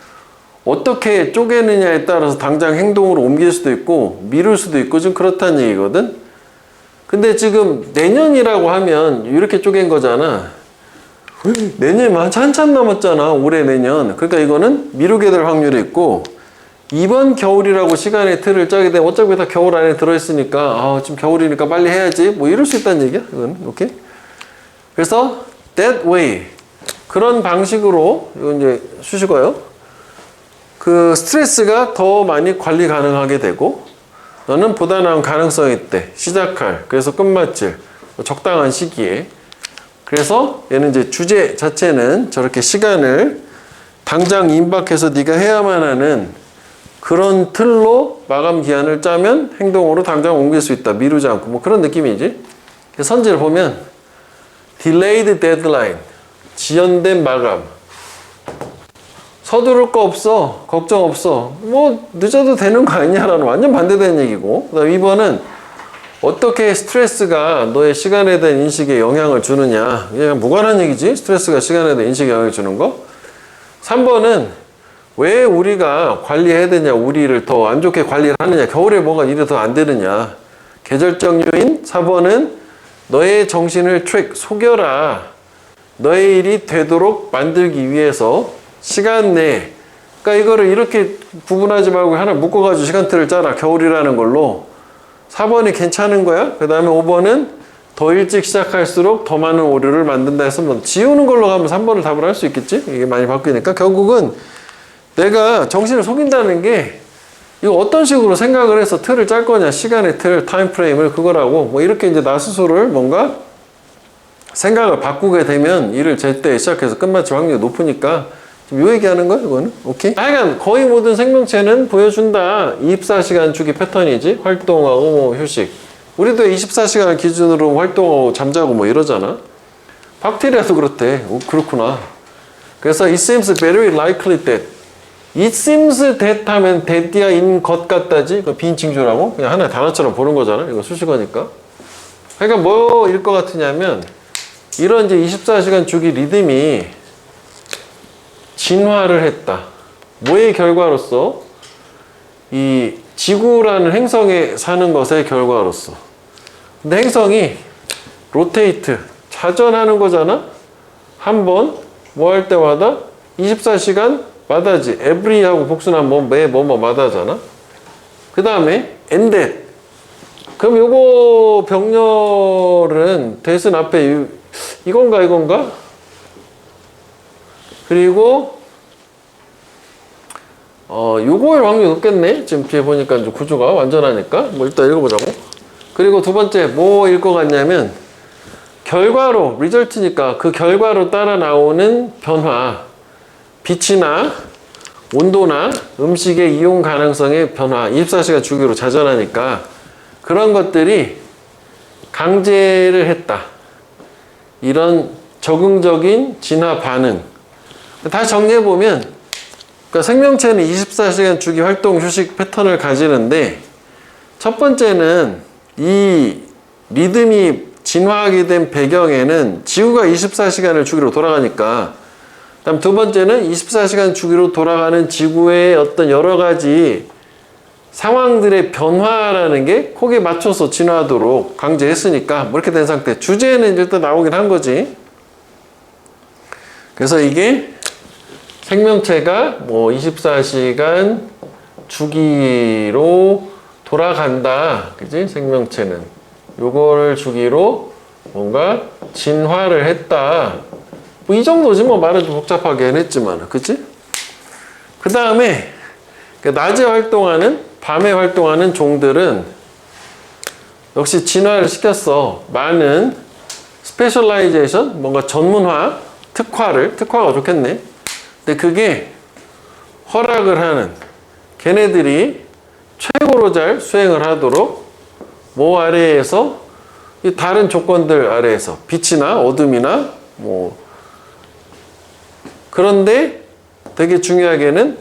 어떻게 쪼개느냐에 따라서 당장 행동으로 옮길 수도 있고 미룰 수도 있고 좀 그렇다는 얘기거든. 근데 지금 내년이라고 하면 이렇게 쪼갠 거잖아. 내년이면 한참 남았잖아. 올해 내년. 그러니까 이거는 미루게 될 확률이 있고, 이번 겨울이라고 시간의 틀을 짜게 되면 어차피 다 겨울 안에 들어있으니까 지금 겨울이니까 빨리 해야지 뭐 이럴 수 있다는 얘기야. 이거는. 오케이? 그래서 that way, 그런 방식으로 이건 이제 수식어요. 그 스트레스가 더 많이 관리 가능하게 되고, 너는 보다 나은 가능성이 있대. 시작할, 그래서 끝마칠, 적당한 시기에. 그래서 얘는 이제 주제 자체는 저렇게 시간을 당장 임박해서 네가 해야만 하는 그런 틀로 마감 기한을 짜면 행동으로 당장 옮길 수 있다. 미루지 않고 뭐 그런 느낌이지. 선지를 보면 delayed deadline, 지연된 마감. 서두를 거 없어. 걱정 없어. 뭐 늦어도 되는 거 아니냐라는 완전 반대되는 얘기고, 그다음 2번은 어떻게 스트레스가 너의 시간에 대한 인식에 영향을 주느냐. 그냥 무관한 얘기지. 스트레스가 시간에 대한 인식에 영향을 주는 거. 3번은 왜 우리가 관리해야 되냐. 우리를 더 안 좋게 관리를 하느냐. 겨울에 뭐가 일이 더 안 되느냐. 계절적 요인. 4번은 너의 정신을 속여라. 너의 일이 되도록 만들기 위해서 시간 내에, 그러니까 이거를 이렇게 구분하지 말고 하나 묶어가지고 시간대를 짜라. 겨울이라는 걸로. 4번이 괜찮은 거야. 그 다음에 5번은 더 일찍 시작할수록 더 많은 오류를 만든다 해서 뭐 지우는 걸로 가면 3번을 답을 할 수 있겠지. 이게 많이 바뀌니까. 결국은 내가 정신을 속인다는 게 이거 어떤 식으로 생각을 해서 틀을 짤 거냐. 시간의 틀, 타임 프레임을 그거라고 뭐 이렇게 이제 나 스스로를 뭔가 생각을 바꾸게 되면 일을 제때 시작해서 끝마칠 확률이 높으니까 지금 요 얘기하는 거야, 이거는? 오케이? 하여간 거의 모든 생명체는 보여준다. 24시간 주기 패턴이지. 활동하고 뭐 휴식. 우리도 24시간을 기준으로 활동하고 잠자고 뭐 이러잖아. 박테리아도 그렇대. 오, 그렇구나. 그래서 it seems very likely that. it seems that 하면 that이야 인 것 같다지. 그 비인칭조라고. 그냥 하나의 단어처럼 보는 거잖아. 이거 수식어니까. 그러니까 뭐일 것 같으냐면 이런 이제 24시간 주기 리듬이 진화를 했다. 뭐의 결과로서? 이 지구라는 행성에 사는 것의 결과로서. 근데 행성이 로테이트, 자전하는 거잖아? 한 번, 뭐 할 때마다 24시간 마다지. every하고 복수는 뭐, 매, 뭐, 마다잖아? 그 다음에 ended. 그럼 요거 병렬은 대신 앞에 이건가? 그리고 요거일 확률이 높겠네. 지금 뒤에 보니까 이제 구조가 완전하니까 뭐 일단 읽어보자고. 그리고 두 번째 뭐일 것 같냐면 결과로 리절트니까 그 결과로 따라 나오는 변화, 빛이나 온도나 음식의 이용 가능성의 변화, 24시간 주기로 자전하니까 그런 것들이 강제를 했다. 이런 적응적인 진화 반응. 다시 정리해보면, 그러니까 생명체는 24시간 주기 활동 휴식 패턴을 가지는데, 첫 번째는 이 리듬이 진화하게 된 배경에는 지구가 24시간을 주기로 돌아가니까, 그다음 두 번째는 24시간 주기로 돌아가는 지구의 어떤 여러 가지 상황들의 변화라는 게 거기에 맞춰서 진화하도록 강제했으니까, 뭐 이렇게 된 상태. 주제는 일단 나오긴 한 거지. 그래서 이게 생명체가 뭐 24시간 주기로 돌아간다. 그지? 생명체는. 요거를 주기로 뭔가 진화를 했다. 뭐 이 정도지 뭐 말은 좀 복잡하게 했지만. 그치? 그 다음에 낮에 활동하는, 밤에 활동하는 종들은 역시 진화를 시켰어. 많은 스페셜라이제이션, 뭔가 전문화, 특화가 좋겠네. 근데 그게 허락을 하는, 걔네들이 최고로 잘 수행을 하도록 뭐 아래에서, 이 다른 조건들 아래에서 빛이나 어둠이나 뭐, 그런데 되게 중요하게는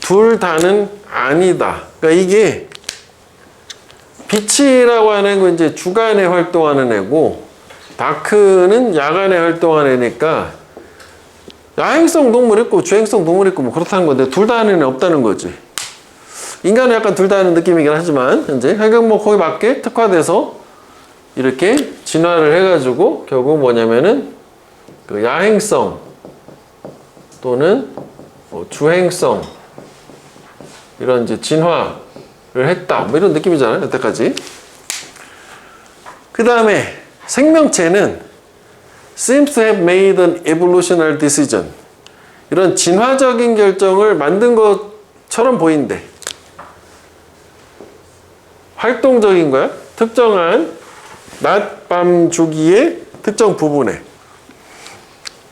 둘 다는 아니다. 그러니까 이게 빛이라고 하는 건 이제 주간에 활동하는 애고, 다크는 야간에 활동하는 애니까 야행성 동물 있고 주행성 동물 있고 뭐 그렇다는 건데 둘 다 하는 애는 없다는 거지. 인간은 약간 둘 다 하는 느낌이긴 하지만 현재 하여간 뭐 거기 맞게 특화돼서 이렇게 진화를 해가지고 결국 뭐냐면은 그 야행성 또는 뭐 주행성 이런 이제 진화를 했다 뭐 이런 느낌이잖아요 여태까지. 그 다음에 생명체는 seems to have made an evolutionary decision. 이런 진화적인 결정을 만든 것처럼 보인대. 활동적인 거야. 특정한 낮밤 주기의 특정 부분에.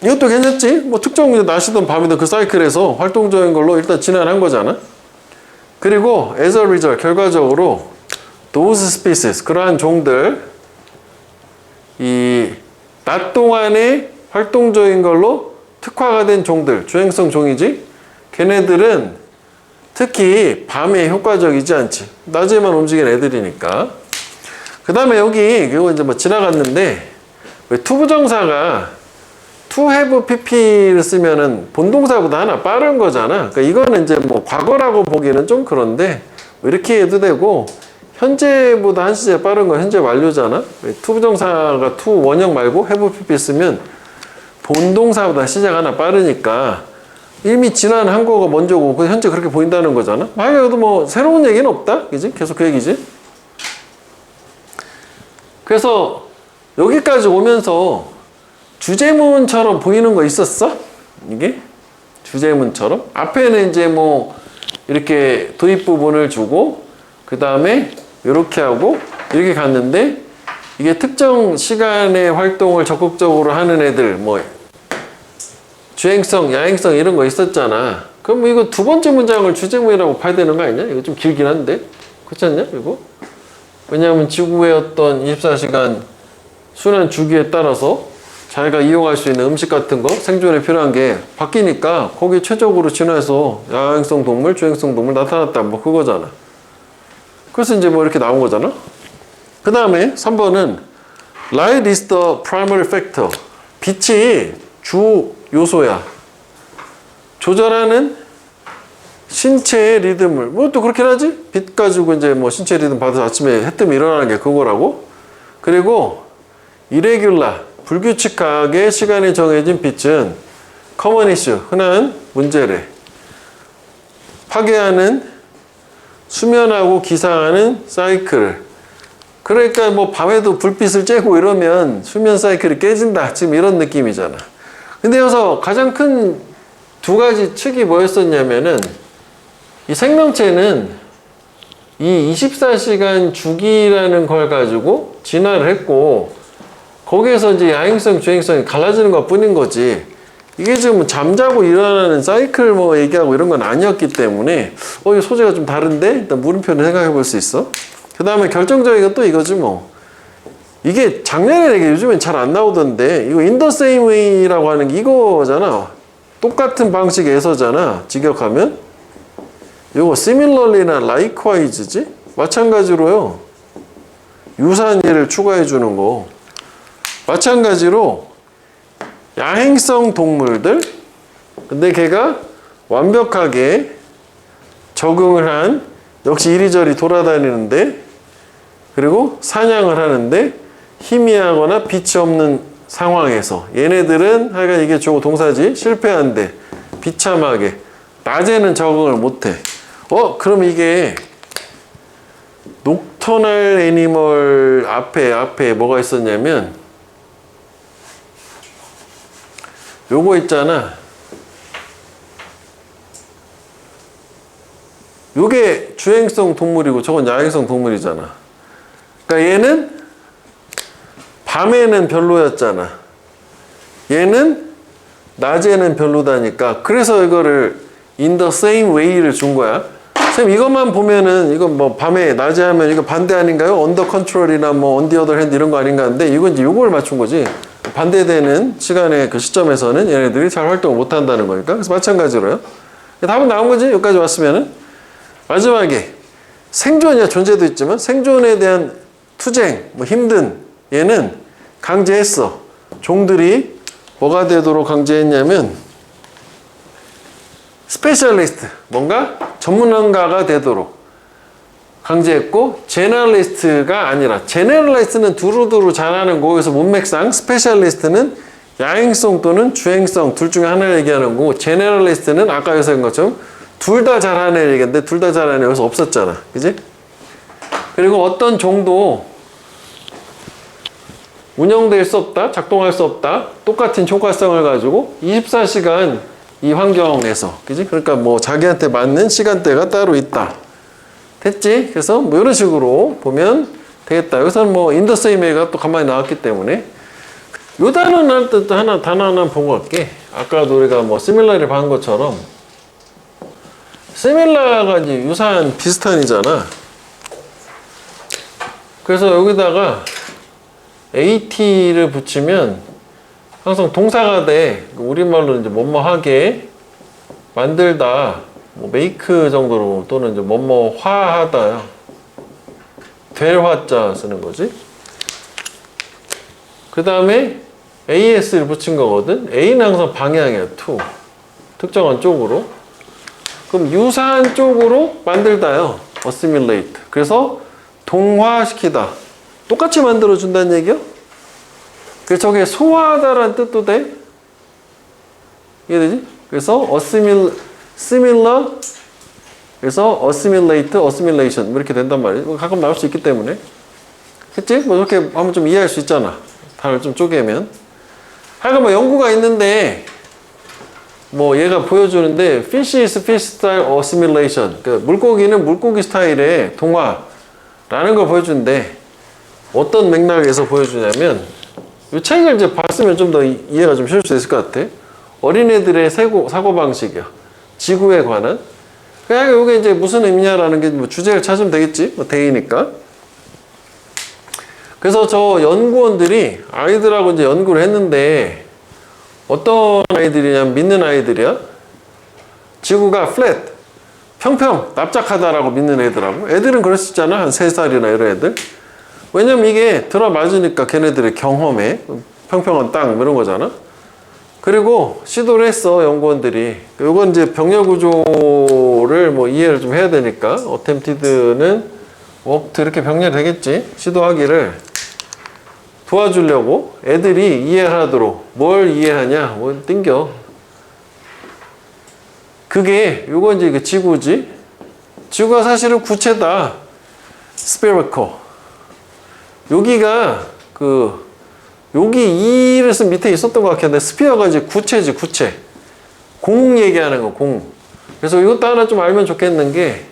이것도 괜찮지? 뭐 특정 낮이든 밤이든 그 사이클에서 활동적인 걸로 일단 진화를 한 거잖아. 그리고 as a result, 결과적으로 those species, 그러한 종들, 이 낮 동안에 활동적인 걸로 특화가 된 종들, 주행성 종이지? 걔네들은 특히 밤에 효과적이지 않지. 낮에만 움직이는 애들이니까. 그 다음에 여기, 이거 이제 뭐 지나갔는데, 왜 투부정사가 to have pp를 쓰면은 본동사보다 하나 빠른 거잖아. 그러니까 이거는 이제 뭐 과거라고 보기는 좀 그런데, 이렇게 해도 되고, 현재보다 한 시제 빠른 건 현재 완료잖아. 투부정사가 to 원형 말고 have pp 쓰면 본동사보다 시제가 하나 빠르니까 이미 지난 한국어가 먼저고 현재 그렇게 보인다는 거잖아. 그래도 뭐 새로운 얘기는 없다. 그지? 계속 그 얘기지. 그래서 여기까지 오면서 주제문처럼 보이는 거 있었어? 이게? 주제문처럼? 앞에는 이제 뭐 이렇게 도입 부분을 주고 그 다음에 이렇게 하고 이렇게 갔는데 이게 특정 시간의 활동을 적극적으로 하는 애들 뭐 주행성, 야행성 이런 거 있었잖아. 그럼 뭐 이거 두 번째 문장을 주제문이라고 봐야 되는 거 아니냐? 이거 좀 길긴 한데 그렇지 않냐? 이거? 왜냐하면 지구의 어떤 24시간 순환 주기에 따라서 자기가 이용할 수 있는 음식 같은 거 생존에 필요한 게 바뀌니까 거기 최적으로 진화해서 야행성 동물, 주행성 동물 나타났다 뭐 그거잖아. 그래서 이제 뭐 이렇게 나온 거잖아. 그 다음에 3번은 Light is the primary factor. 빛이 주 요소야. 조절하는 신체의 리듬을 뭐 또 그렇긴 하지? 빛 가지고 이제 뭐 신체 리듬 받아서 아침에 해 뜨면 일어나는 게 그거라고. 그리고 irregular, 불규칙하게 시간이 정해진 빛은 common issue, 흔한 문제래. 파괴하는 수면하고 기상하는 사이클. 그러니까 뭐 밤에도 불빛을 쬐고 이러면 수면 사이클이 깨진다. 지금 이런 느낌이잖아. 근데 여기서 가장 큰 두 가지 측이 뭐였었냐면은 이 생명체는 이 24시간 주기라는 걸 가지고 진화를 했고 거기에서 이제 야행성, 주행성이 갈라지는 것 뿐인 거지. 이게 지금 잠자고 일어나는 사이클 뭐 얘기하고 이런 건 아니었기 때문에 이 소재가 좀 다른데 일단 물음표를 생각해 볼 수 있어. 그 다음에 결정적인 건 또 이거지 뭐. 이게 작년에 이게 요즘엔 잘 안 나오던데 이거 in the same way라고 하는 게 이거잖아. 똑같은 방식에서잖아. 직역하면 이거 similarly나 likewise지? 마찬가지로요. 유사한 예를 추가해 주는 거. 마찬가지로 야행성 동물들 근데 걔가 완벽하게 적응을 한 역시 이리저리 돌아다니는데 그리고 사냥을 하는데 희미하거나 빛이 없는 상황에서 얘네들은 하여간 이게 주어 동사지 실패한데 비참하게 낮에는 적응을 못해. 그럼 이게 녹터널 애니멀 앞에 뭐가 있었냐면 요거 있잖아. 요게 주행성 동물이고 저건 야행성 동물이잖아. 그러니까 얘는 밤에는 별로였잖아. 얘는 낮에는 별로다니까. 그래서 이거를 in the same way를 준 거야. 선생님 이것만 보면은 이건 뭐 밤에 낮에 하면 이거 반대 아닌가요? under control이나 뭐 on the other hand 이런 거 아닌가 하는데 이건 이제 요걸 맞춘 거지. 반대되는 시간의 그 시점에서는 얘네들이 잘 활동을 못 한다는 거니까. 그래서 마찬가지로요. 답은 나온 거지. 여기까지 왔으면은. 마지막에 생존이야 존재도 있지만 생존에 대한 투쟁, 뭐 힘든 얘는 강제했어. 종들이 뭐가 되도록 강제했냐면 스페셜리스트, 뭔가 전문가가 되도록 강제했고 제너럴리스트가 아니라 제너럴리스트는 두루두루 잘하는 거에서 문맥상 스페셜리스트는 야행성 또는 주행성 둘 중에 하나를 얘기하는 거고, 제네럴리스트는 아까 여기서 한 것처럼 둘 다 잘하는 애를 얘기했는데 둘 다 잘하는 애 여기서 없었잖아. 그지? 그리고 어떤 종도 운영될 수 없다, 작동할 수 없다, 똑같은 효과성을 가지고 24시간 이 환경에서, 그지? 그러니까 뭐 자기한테 맞는 시간대가 따로 있다. 됐지? 그래서 뭐 이런 식으로 보면 되겠다. 여기서는 뭐 in the same way가 또 가만히 나왔기 때문에 요 단어는 할 때 단어 하나 보고 갈게. 아까도 우리가 뭐 similar을 한 것처럼 similar가 이제 유사한 비슷한이잖아. 그래서 여기다가 at를 붙이면 항상 동사가 돼. 우리말로 이제 뭐뭐하게 만들다, 뭐 make 정도로 또는 이제 뭐뭐화하다요. 될 화자 쓰는 거지. 그 다음에 as를 붙인 거거든. a는 항상 방향이야. to 특정한 쪽으로. 그럼 유사한 쪽으로 만들다요. assimilate. 그래서 동화시키다. 똑같이 만들어준다는 얘기요? 그래서 저게 소화하다라는 뜻도 돼? 이해되지? 그래서 similar, 그래서 assimilate, assimilation 이렇게 된단 말이에요. 가끔 나올 수 있기 때문에. 그치? 뭐 이렇게 하면 좀 이해할 수 있잖아. 단어를 좀 쪼개면. 하여간 뭐 연구가 있는데 뭐 얘가 보여주는데 fish is fish style assimilation. 그 물고기는 물고기 스타일의 동화라는 걸 보여주는데 어떤 맥락에서 보여주냐면 이 책을 이제 봤으면 좀 더 이해가 좀 쉬울 수 있을 것 같아. 어린애들의 사고방식이야. 지구에 관한. 그냥 이게 이제 무슨 의미냐라는 게 뭐 주제를 찾으면 되겠지. 뭐 대이니까. 그래서 저 연구원들이 아이들하고 이제 연구를 했는데 어떤 아이들이냐면 믿는 아이들이야. 지구가 flat, 평평, 납작하다라고 믿는 애들하고. 애들은 그럴 수 있잖아. 한 3살이나 이런 애들. 왜냐면 이게 들어맞으니까 걔네들의 경험에 평평한 땅 이런 거잖아. 그리고 시도를 했어 연구원들이. 이건 이제 병렬 구조를 뭐 이해를 좀 해야 되니까 attempted는 worked 이렇게 병렬이 되겠지. 시도하기를 도와주려고 애들이 이해를 하도록. 뭘 이해하냐? 뭐 땡겨. 그게 요거 이제 그 지구지. 지구가 사실은 구체다. spherical. 여기가 여기 이를 쓴 밑에 있었던 것 같긴 한데 스피어가 이제 구체지. 구체. 공 얘기하는 거. 공. 그래서 이것도 하나 좀 알면 좋겠는 게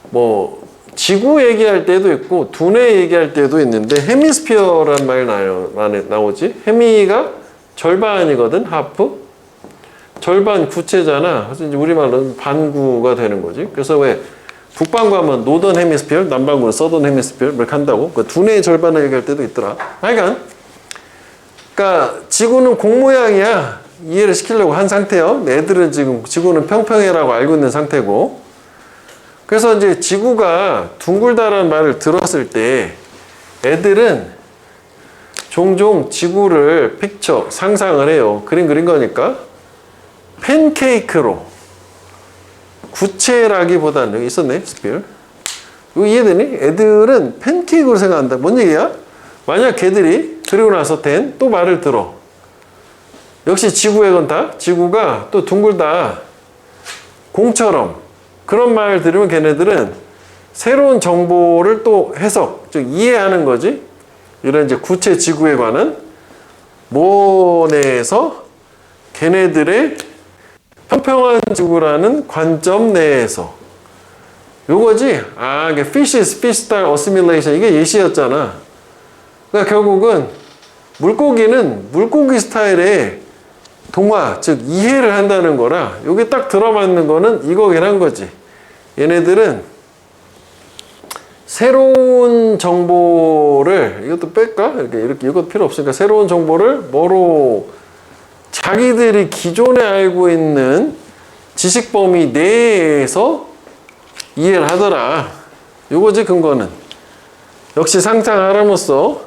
뭐 지구 얘기할 때도 있고 두뇌 얘기할 때도 있는데 헤미스피어란 말 나오지. 헤미가 절반이거든. 하프. 절반 구체잖아. 그래서 이제 우리말로는 반구가 되는 거지. 그래서 왜 북반구 하면 노던 헤미스피어, 남반구는 서던 헤미스피어 이렇게 한다고. 그 두뇌의 절반을 얘기할 때도 있더라. 하여간 그러니까 지구는 공 모양이야. 이해를 시키려고 한 상태요. 애들은 지금 지구는 평평해라고 알고 있는 상태고. 그래서 이제 지구가 둥글다라는 말을 들었을 때 애들은 종종 지구를 상상을 해요. 그림 그린 거니까. 팬케이크로. 구체라기보다는 여기 있었네. 스피어. 이거 이해되니? 애들은 팬케이크로 생각한다. 뭔 얘기야? 만약 걔들이 그리고 나서 또 말을 들어. 역시 지구의 건 다 지구가 또 둥글다. 공처럼. 그런 말을 들으면 걔네들은 새로운 정보를 또 해석, 즉 이해하는 거지. 이런 이제 구체 지구에 관한 모내에서 걔네들의 평평한 지구라는 관점 내에서 요거지. 이게 fish is fish style assimilation 이게 예시였잖아. 그러니까 결국은 물고기는 물고기 스타일의 동화, 즉 이해를 한다는 거라 여기 딱 들어맞는 거는 이거긴 한 거지. 얘네들은 새로운 정보를 이것도 뺄까? 이렇게 이것도 필요 없으니까 새로운 정보를 뭐로 자기들이 기존에 알고 있는 지식 범위 내에서 이해를 하더라. 요거지 근거는. 역시 상상하람으로써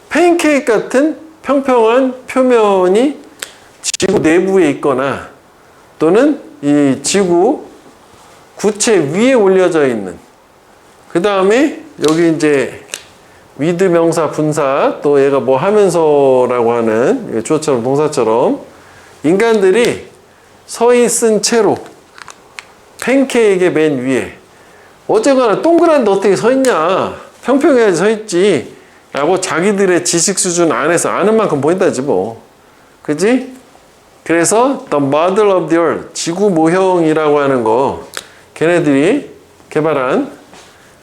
팬케이크 같은 평평한 표면이 지구 내부에 있거나 또는 이 지구 구체 위에 올려져 있는 그 다음에 여기 이제 with 명사 분사 또 얘가 뭐 하면서라고 하는 주어처럼 동사처럼 인간들이 서 있은 채로 팬케이크의 맨 위에 어쨌거나 동그란데 어떻게 서 있냐 평평해야지 서 있지 라고 자기들의 지식 수준 안에서 아는 만큼 보인다지 뭐 그지? 그래서 The Model of the Earth 지구 모형이라고 하는 거 걔네들이 개발한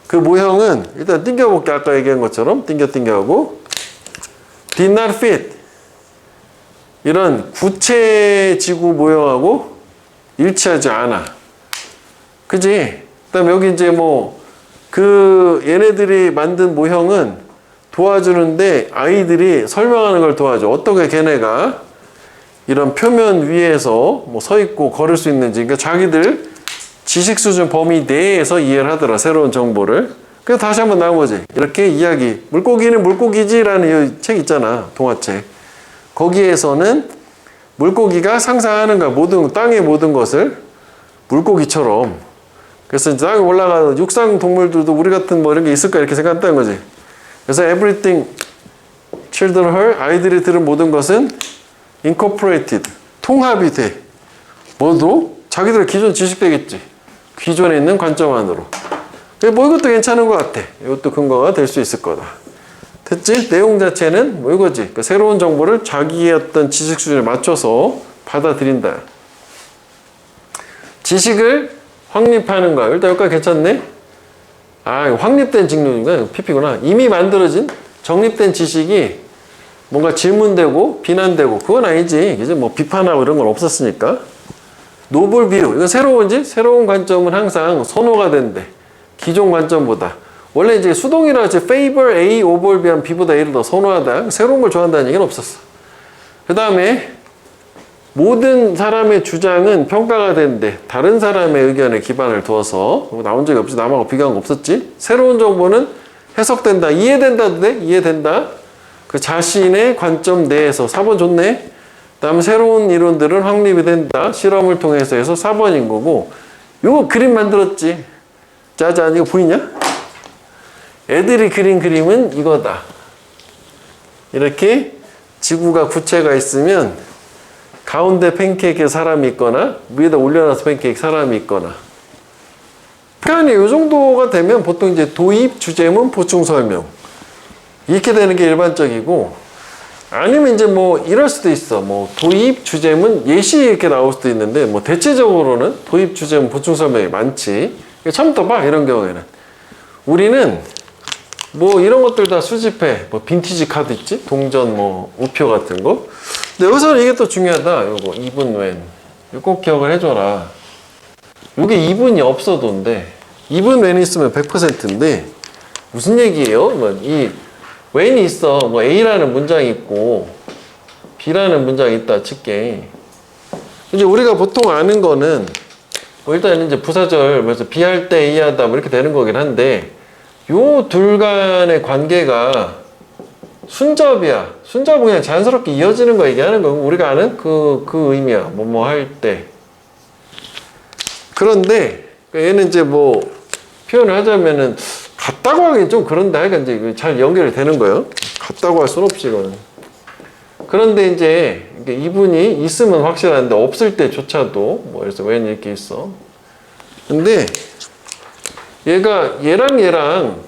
그 모형은 일단 띵겨볼게 아까 얘기한 것처럼 띵겨하고 did not fit 이런 구체 지구 모형하고 일치하지 않아 그지? 그 다음에 여기 이제 뭐 그 얘네들이 만든 모형은 도와주는데 아이들이 설명하는 걸 도와줘 어떻게 걔네가 이런 표면 위에서 뭐 서 있고 걸을 수 있는지 그러니까 자기들 지식 수준 범위 내에서 이해를 하더라 새로운 정보를 그래서 다시 한번 나온 거지 이렇게 이야기 물고기는 물고기지라는 책 있잖아 동화책 거기에서는 물고기가 상상하는 거야 모든 땅의 모든 것을 물고기처럼 그래서 이제 땅에 올라가는 육상 동물들도 우리 같은 뭐 이런 게 있을까 이렇게 생각했다는 거지 그래서 everything children heard 아이들이 들은 모든 것은 incorporated 통합이 돼 뭐도? 자기들의 기존 지식 되겠지 기존에 있는 관점 안으로 뭐 이것도 괜찮은 것 같아 이것도 근거가 될 수 있을 거다 됐지? 내용 자체는 뭐 이거지 그러니까 새로운 정보를 자기의 어떤 지식 수준에 맞춰서 받아들인다 지식을 확립하는 거야 일단 여기까지 괜찮네? 아 확립된 직론인가? PP구나 이미 만들어진 정립된 지식이 뭔가 질문되고 비난되고 그건 아니지 이제 뭐 비판하고 이런 건 없었으니까 노블 뷰 이건 새로운지 새로운 관점은 항상 선호가 된대 기존 관점보다 원래 이제 수동이라 이제 favor A over B한 B보다 A를 더 선호하다 새로운 걸 좋아한다는 얘기는 없었어 그 다음에 모든 사람의 주장은 평가가 되는데 다른 사람의 의견에 기반을 두어서 나온 적이 없지 남하고 비교한 거 없었지 새로운 정보는 해석된다 이해된다도 돼 이해된다 그 자신의 관점 내에서 4번 좋네 다음 새로운 이론들은 확립이 된다 실험을 통해서 해서 4번인 거고 요거 그림 만들었지 짜잔 이거 보이냐? 애들이 그린 그림은 이거다 이렇게 지구가 구체가 있으면 가운데 팬케이크에 사람이 있거나 위에다 올려놔서 팬케이크 사람이 있거나 그러니까 이 정도가 되면 보통 이제 도입 주제문 보충 설명 이렇게 되는 게 일반적이고 아니면 이제 뭐 이럴 수도 있어 뭐 도입 주제문 예시 이렇게 나올 수도 있는데 뭐 대체적으로는 도입 주제문 보충 설명이 많지 처음부터 봐 이런 경우에는 우리는 뭐 이런 것들 다 수집해 뭐 빈티지 카드 있지 동전 뭐 우표 같은 거 근데 여기서는 이게 또 중요하다 요거 even when 이거 꼭 기억을 해줘라 요게 even이 없어도인데 even when 있으면 100%인데 무슨 얘기예요? 뭐 이 when이 있어 뭐 A라는 문장이 있고 B라는 문장이 있다 칠게 이제 우리가 보통 아는 거는 뭐 일단 이제 부사절 그래서 B 할 때 A 하다 뭐 이렇게 되는 거긴 한데 요 둘 간의 관계가 순접이야. 순접은 그냥 자연스럽게 이어지는 거 얘기하는 거고 우리가 아는 그 의미야. 뭐 할 때. 그런데 얘는 이제 뭐 표현을 하자면은 같다고 하긴 좀 그런데 하여간 이제 잘 연결이 되는 거예요. 같다고 할 순 없지 이거는. 그런데 이제 이분이 있으면 확실한데 없을 때조차도 뭐 그래서 왜 이렇게 있어. 근데 얘랑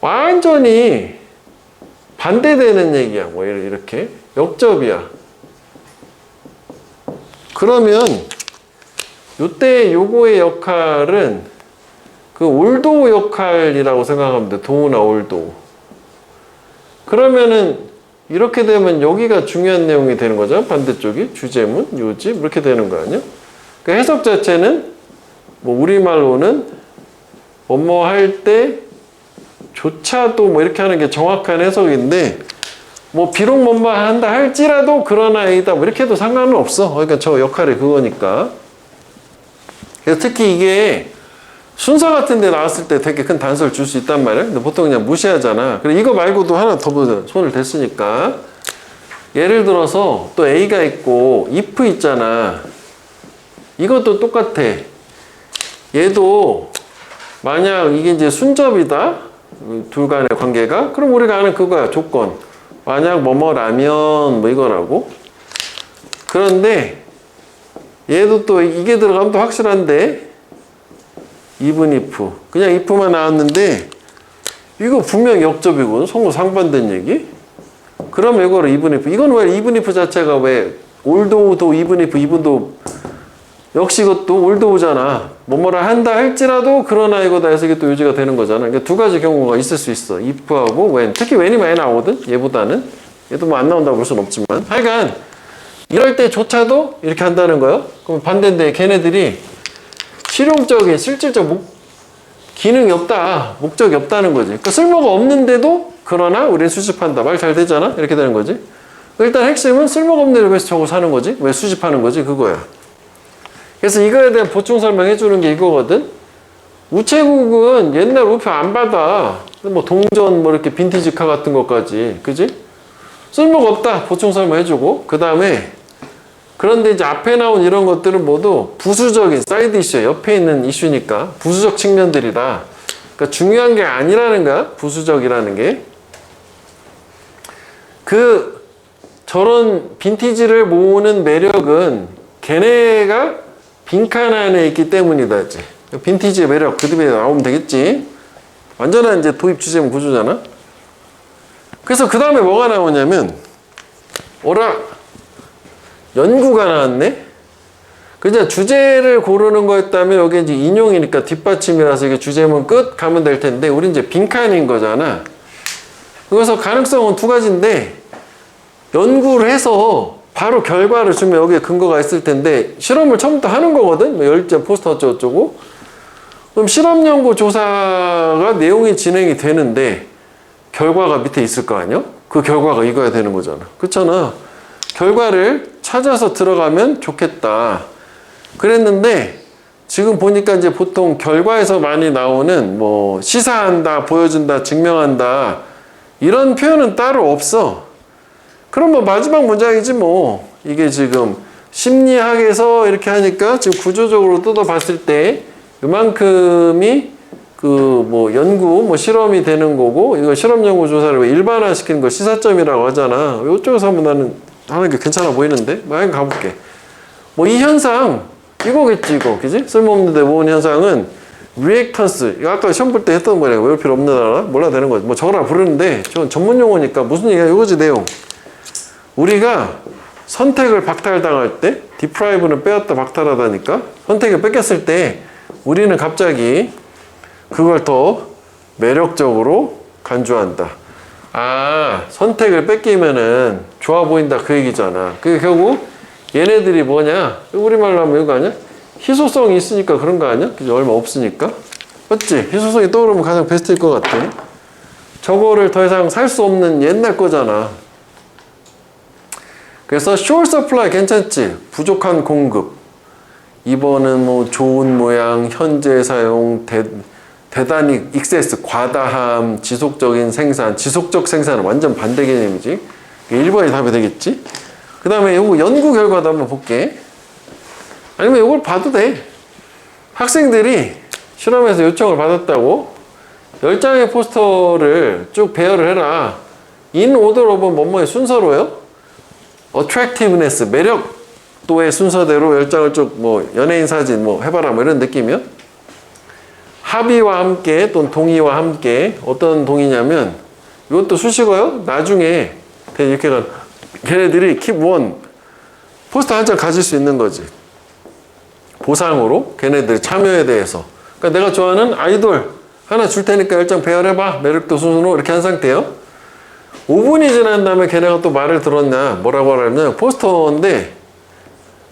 완전히 반대되는 얘기야. 뭐 이렇게 역접이야. 그러면 요때 요거의 역할은 그 올도 역할이라고 생각하면 돼. 도우나 올도. 그러면은 이렇게 되면 여기가 중요한 내용이 되는 거죠. 반대쪽이 주제문, 요집 이렇게 되는 거 아니야? 그 해석 자체는 뭐 우리말로는 뭐뭐 할 때 조차도 뭐 이렇게 하는 게 정확한 해석인데 뭐 비록 뭐뭐 한다 할지라도 그러나 A다 뭐 이렇게 해도 상관은 없어. 그러니까 저 역할이 그거니까. 그래서 특히 이게 순서 같은 데 나왔을 때 되게 큰 단서를 줄 수 있단 말이야. 근데 보통 그냥 무시하잖아. 그래 이거 말고도 하나 더 손을 댔으니까 예를 들어서 또 A가 있고 if 있잖아. 이것도 똑같아. 얘도 만약 이게 이제 순접이다. 둘 간의 관계가. 그럼 우리가 아는 그거야. 조건. 만약 뭐뭐라면 뭐 이거라고. 그런데 얘도 또 이게 들어가면 또 확실한데 even if. 그냥 if만 나왔는데 이거 분명 역접이고 서로 상반된 얘기. 그럼 이거를 even if. 이건 왜 even if 자체가 왜 although도 even if, even도 역시 이것도 올드오잖아. 뭐뭐라 한다 할지라도 그러나 이거다 해서 이게 또 유지가 되는 거잖아. 그러니까 두 가지 경우가 있을 수 있어. if하고 when. 특히 when이 많이 나오거든. 얘보다는. 얘도 뭐 안 나온다고 볼 수는 없지만. 하여간 이럴 때조차도 이렇게 한다는 거예요. 그럼 반대인데 걔네들이 실용적인 실질적 기능이 없다. 목적이 없다는 거지. 그러니까 쓸모가 없는데도 그러나 우리는 수집한다. 말 잘 되잖아. 이렇게 되는 거지. 일단 핵심은 쓸모가 없는데 왜 저거 사는 거지? 왜 수집하는 거지? 그거야. 그래서 이거에 대한 보충 설명해 주는 게 이거거든. 우체국은 옛날 우표 안 받아. 뭐 동전 뭐 이렇게 빈티지카 같은 것까지. 그지? 쓸모가 없다. 보충 설명해 주고. 그 다음에 그런데 이제 앞에 나온 이런 것들은 모두 부수적인 사이드 이슈, 옆에 있는 이슈니까 부수적 측면들이다. 그러니까 중요한 게 아니라는 거야. 부수적이라는 게. 저런 빈티지를 모으는 매력은 걔네가 빈칸 안에 있기 때문이다. 이제 빈티지의 매력 그 뒤에 나오면 되겠지. 완전한 이제 도입 주제문 구조잖아. 그래서 그 다음에 뭐가 나오냐면 연구가 나왔네. 그냥 주제를 고르는 거였다면 여기 이제 인용이니까 뒷받침이라서 이게 주제문 끝 가면 될 텐데 우리 이제 빈칸인 거잖아. 그래서 가능성은 두 가지인데 연구를 해서 바로 결과를 주면 여기에 근거가 있을 텐데 실험을 처음부터 하는 거거든. 열전 포스터 어쩌고. 그럼 실험 연구 조사가 내용이 진행이 되는데 결과가 밑에 있을 거 아니야? 그 결과가 이거야 되는 거잖아. 그렇잖아. 결과를 찾아서 들어가면 좋겠다. 그랬는데 지금 보니까 이제 보통 결과에서 많이 나오는 뭐 시사한다, 보여준다, 증명한다 이런 표현은 따로 없어. 그럼 뭐 마지막 문장이지 뭐. 이게 지금 심리학에서 이렇게 하니까 지금 구조적으로 뜯어봤을 때 이만큼이 뭐 연구, 뭐 실험이 되는 거고 이거 실험 연구 조사를 일반화시키는 거 시사점이라고 하잖아. 이쪽에서 한번 나는 하는 게 괜찮아 보이는데? 뭐 한번 가볼게. 뭐 이 현상 이거겠지 이거. 그지? 쓸모없는데 모은 현상은 리액턴스. 이거 아까 시험 볼 때 했던 거냐. 외울 필요 없는 단어라? 몰라 되는 거지. 뭐 저거라 부르는데 저건 전문 용어니까 무슨 얘기야 이거지 내용. 우리가 선택을 박탈당할 때 deprive는 빼앗다 박탈하다니까 선택을 뺏겼을 때 우리는 갑자기 그걸 더 매력적으로 간주한다. 선택을 뺏기면은 좋아 보인다 그 얘기잖아. 그게 결국 얘네들이 뭐냐? 우리말로 하면 이거 아니야? 희소성이 있으니까 그런 거 아니야? 그죠? 얼마 없으니까. 맞지? 희소성이 떠오르면 가장 베스트일 것 같아. 저거를 더 이상 살 수 없는 옛날 거잖아. 그래서 short supply 괜찮지? 부족한 공급. 2번은 뭐 좋은 모양, 현재 사용, 대단히 excess, 과다함, 지속적인 생산. 지속적 생산은 완전 반대 개념이지. 1번이 답이 되겠지? 그 다음에 요거 연구 결과도 한번 볼게. 아니면 이걸 봐도 돼. 학생들이 실험에서 요청을 받았다고 10장의 포스터를 쭉 배열을 해라. in order of 뭐뭐의 순서로요. attractiveness, 매력도의 순서대로 10장을 쭉 뭐 연예인 사진 뭐 해봐라 뭐 이런 느낌이요. 합의와 함께 또는 동의와 함께 어떤 동의냐면 이것도 수식어요. 나중에 이렇게 걔네들이 keep one 포스터 한 장 가질 수 있는 거지. 보상으로 걔네들 참여에 대해서. 그러니까 내가 좋아하는 아이돌 하나 줄 테니까 10장 배열해봐. 매력도 순서로 이렇게 한 상태예요. 5분이 지난 다음에 걔네가 또 말을 들었냐 뭐라고 하냐면 포스터인데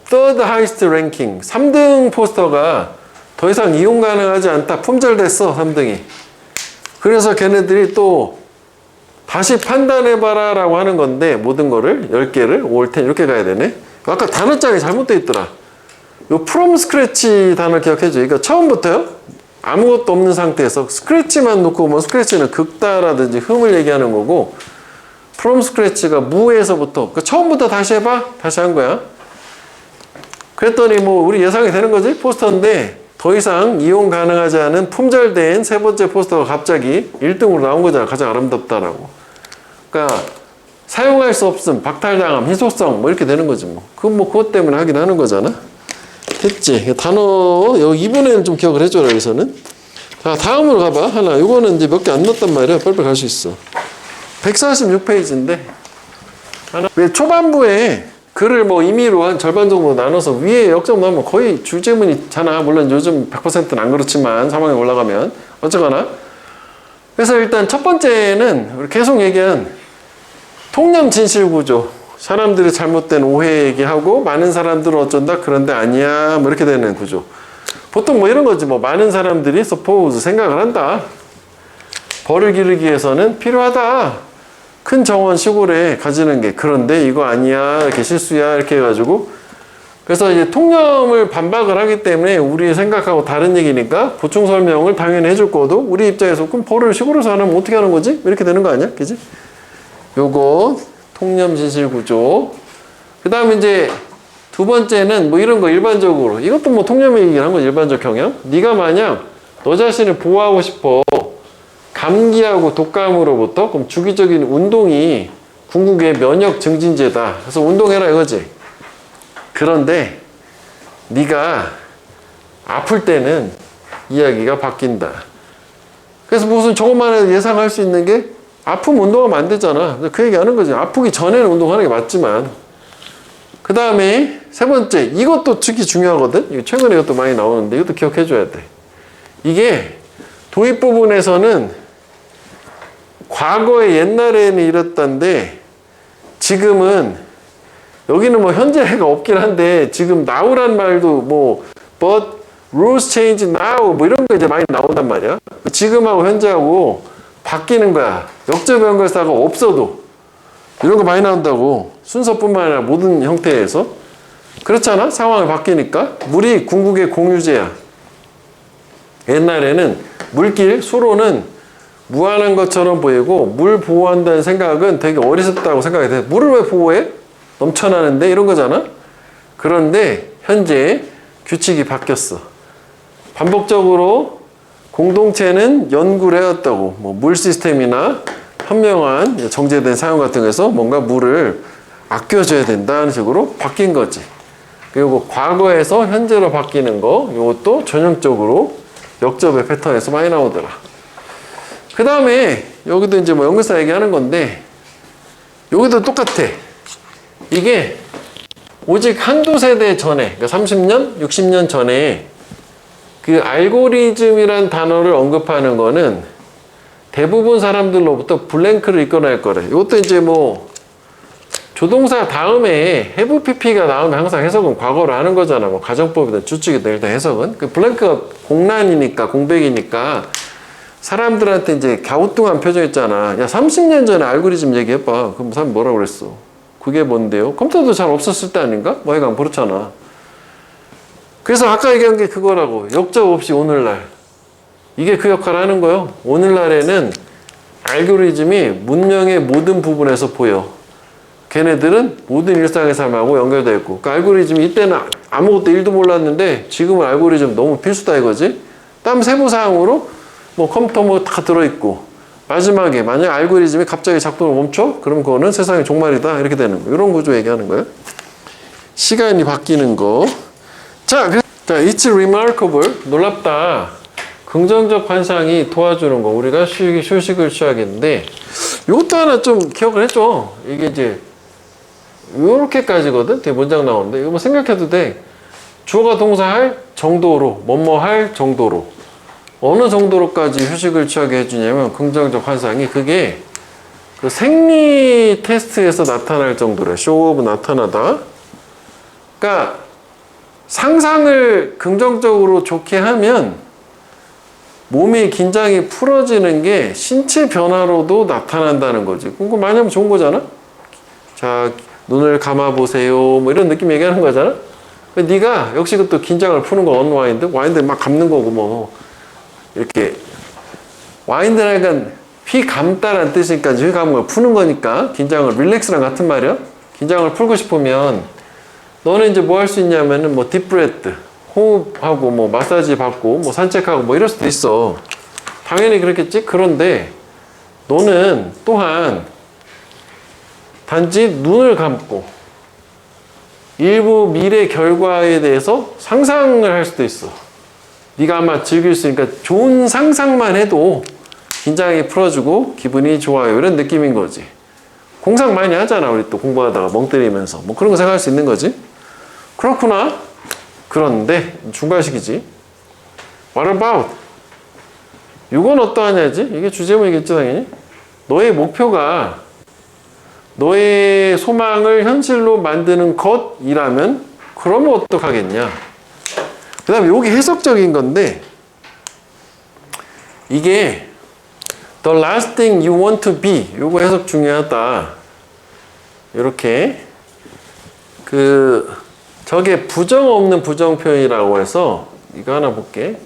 third highest ranking 3등 포스터가 더 이상 이용 가능하지 않다. 품절됐어 3등이. 그래서 걔네들이 또 다시 판단해봐라 라고 하는 건데 모든 거를 10개를 5, 10 이렇게 가야 되네. 아까 단어장이 잘못되어 있더라. 요 from scratch 단어 기억해줘. 그러니까 처음부터요 아무것도 없는 상태에서 스크래치만 놓고 뭐 스크래치는 긁다라든지 흠을 얘기하는 거고 from scratch가 무에서부터 그러니까 처음부터 다시 해봐. 다시 한 거야. 그랬더니 뭐 우리 예상이 되는 거지. 포스터인데 더 이상 이용 가능하지 않은 품절된 세 번째 포스터가 갑자기 1등으로 나온 거잖아. 가장 아름답다라고. 그러니까 사용할 수 없음, 박탈당함, 희소성 뭐 이렇게 되는 거지 뭐. 그건 뭐 그것 때문에 하긴 하는 거잖아. 됐지? 단어 여기 2분에는 좀 기억을 해줘라 여기서는. 자, 다음으로 가봐. 하나. 이거는 이제 몇 개 안 넣었단 말이야. 빨리빨리 갈 수 있어. 146페이지인데 하나. 왜 초반부에 글을 뭐 임의로 한 절반 정도 나눠서 위에 역점 넣으면 거의 주제문이잖아. 물론 요즘 100%는 안 그렇지만 상황이 올라가면 어쨌거나. 그래서 일단 첫 번째는 우리 계속 얘기한 통념 진실 구조. 사람들이 잘못된 오해 얘기하고 많은 사람들은 어쩐다 그런데 아니야 뭐 이렇게 되는 구조. 보통 뭐 이런 거지. 뭐 많은 사람들이 suppose 생각을 한다. 벌을 기르기 위해서는 필요하다. 큰 정원 시골에 가지는 게. 그런데 이거 아니야. 이렇게 실수야. 이렇게 해가지고. 그래서 이제 통념을 반박을 하기 때문에 우리 생각하고 다른 얘기니까 보충 설명을 당연히 해줄 거도 우리 입장에서 그럼 벌을 시골에서 안 하면 어떻게 하는 거지? 이렇게 되는 거 아니야? 그지? 요거 통념 진실 구조. 그 다음에 이제 두 번째는 뭐 이런 거 일반적으로. 이것도 뭐 통념 얘기긴 한 거 일반적 경향. 네가 만약 너 자신을 보호하고 싶어. 감기하고 독감으로부터 그럼 주기적인 운동이 궁극의 면역 증진제다. 그래서 운동해라 이거지. 그런데 네가 아플 때는 이야기가 바뀐다. 그래서 무슨 저것만 해도 예상할 수 있는 게 아프면 운동하면 안 되잖아. 그 얘기하는 거지. 아프기 전에는 운동하는 게 맞지만. 그 다음에 세 번째. 이것도 특히 중요하거든. 최근에 이것도 많이 나오는데 이것도 기억해줘야 돼. 이게 도입 부분에서는 과거에 옛날에는 이랬던데 지금은 여기는 뭐 현재가 없긴 한데 지금 now란 말도 뭐 but rules change now 뭐 이런 거 이제 많이 나온단 말이야. 지금하고 현재하고 바뀌는 거야. 역접 연결사가 없어도 이런 거 많이 나온다고. 순서뿐만 아니라 모든 형태에서. 그렇잖아. 상황이 바뀌니까. 물이 궁극의 공유제야. 옛날에는 물길, 수로는 무한한 것처럼 보이고 물 보호한다는 생각은 되게 어리석다고 생각이 돼. 물을 왜 보호해? 넘쳐나는데 이런 거잖아. 그런데 현재 규칙이 바뀌었어. 반복적으로 공동체는 연구를 해왔다고. 뭐 물 시스템이나 현명한 정제된 사용 같은 거에서 뭔가 물을 아껴줘야 된다는 식으로 바뀐 거지. 그리고 과거에서 현재로 바뀌는 거 이것도 전형적으로 역접의 패턴에서 많이 나오더라. 그 다음에 여기도 이제 뭐 연결사 얘기하는 건데 여기도 똑같아. 이게 오직 한두 세대 전에, 그러니까 30년, 60년 전에 그 알고리즘이란 단어를 언급하는 거는 대부분 사람들로부터 블랭크를 이끌어낼 거래. 이것도 이제 뭐 조동사 다음에 have pp가 나오면 항상 해석은 과거로 하는 거잖아. 뭐 가정법이든 추측이든 일단 해석은. 그 블랭크가 공란이니까, 공백이니까 사람들한테 이제 갸우뚱한 표정 있잖아. 야, 30년 전에 알고리즘 얘기해봐. 그럼 사람 뭐라고 그랬어? 그게 뭔데요? 컴퓨터도 잘 없었을 때 아닌가? 뭐 하여간 그렇잖아. 그래서 아까 얘기한 게 그거라고. 역적 없이 오늘날. 이게 그 역할을 하는 거예요. 오늘날에는 알고리즘이 문명의 모든 부분에서 보여. 걔네들은 모든 일상의 삶하고 연결되어 있고. 그러니까 알고리즘이 이때는 아무것도 일도 몰랐는데 지금은 알고리즘 너무 필수다 이거지. 다음 세부사항으로 뭐 컴퓨터 뭐 다 들어있고 마지막에 만약 알고리즘이 갑자기 작동을 멈춰? 그럼 그거는 세상의 종말이다 이렇게 되는 거. 이런 구조 얘기하는 거예요. 시간이 바뀌는 거. 자, it's remarkable. 놀랍다. 긍정적 환상이 도와주는 거. 우리가 휴식을 취하겠는데 이것도 하나 좀 기억을 해줘. 이게 이제 요렇게까지거든. 되게 문장 나오는데 이거 뭐 생각해도 돼. 주어가 동사 할 정도로 뭐뭐 할 정도로 어느 정도로까지 휴식을 취하게 해주냐면 긍정적 환상이 그게 그 생리 테스트에서 나타날 정도래. show of 나타나다. 그러니까 상상을 긍정적으로 좋게 하면 몸의 긴장이 풀어지는 게 신체 변화로도 나타난다는 거지. 그거 많이 하면 좋은 거잖아. 자, 눈을 감아보세요. 뭐 이런 느낌 얘기하는 거잖아. 네가 역시 또 긴장을 푸는 거 언와인드. 와인드 막 감는 거고 뭐 이렇게 와인드는 휘 감다라는 뜻이니까 휘 감은 걸 푸는 거니까 긴장을 릴렉스랑 같은 말이야. 긴장을 풀고 싶으면 너는 이제 뭐 할 수 있냐면은 뭐 딥브레드 호흡하고 뭐 마사지 받고 뭐 산책하고 뭐 이럴 수도 있어. 당연히 그렇겠지. 그런데 너는 또한 단지 눈을 감고 일부 미래 결과에 대해서 상상을 할 수도 있어. 네가 아마 즐길 수 있으니까 좋은 상상만 해도 긴장이 풀어주고 기분이 좋아요. 이런 느낌인 거지. 공상 많이 하잖아. 우리 또 공부하다가 멍 때리면서 뭐 그런 거 생각할 수 있는 거지. 그렇구나. 그런데 중간식이지. What about? 이건 어떠하냐지? 이게 주제문이겠지 당연히. 너의 목표가 너의 소망을 현실로 만드는 것이라면 그러면 어떡하겠냐? 그 다음에 여기 해석적인 건데 이게 The last thing you want to be 요거 해석 중요하다. 이렇게 저게 부정 없는 부정 표현이라고 해서 이거 하나 볼게.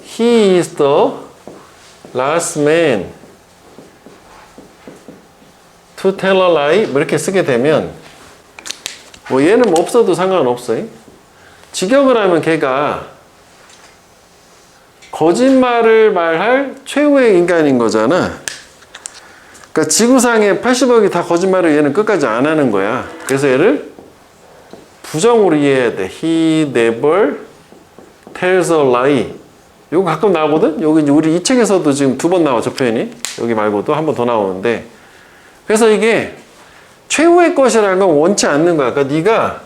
He is the last man to tell a lie 뭐 이렇게 쓰게 되면 뭐 얘는 뭐 없어도 상관없어요. 직역을 하면 걔가 거짓말을 말할 최후의 인간인 거잖아. 그러니까 지구상에 80억이 다 거짓말을 얘는 끝까지 안 하는 거야. 그래서 얘를 부정으로 이해해야 돼. He never tells a lie. 이거 가끔 나오거든? 여기 이제 우리 이 책에서도 지금 2번 나와, 저 표현이. 여기 말고도 한 번 더 나오는데. 그래서 이게 최후의 것이라는 건 원치 않는 거야. 그러니까 네가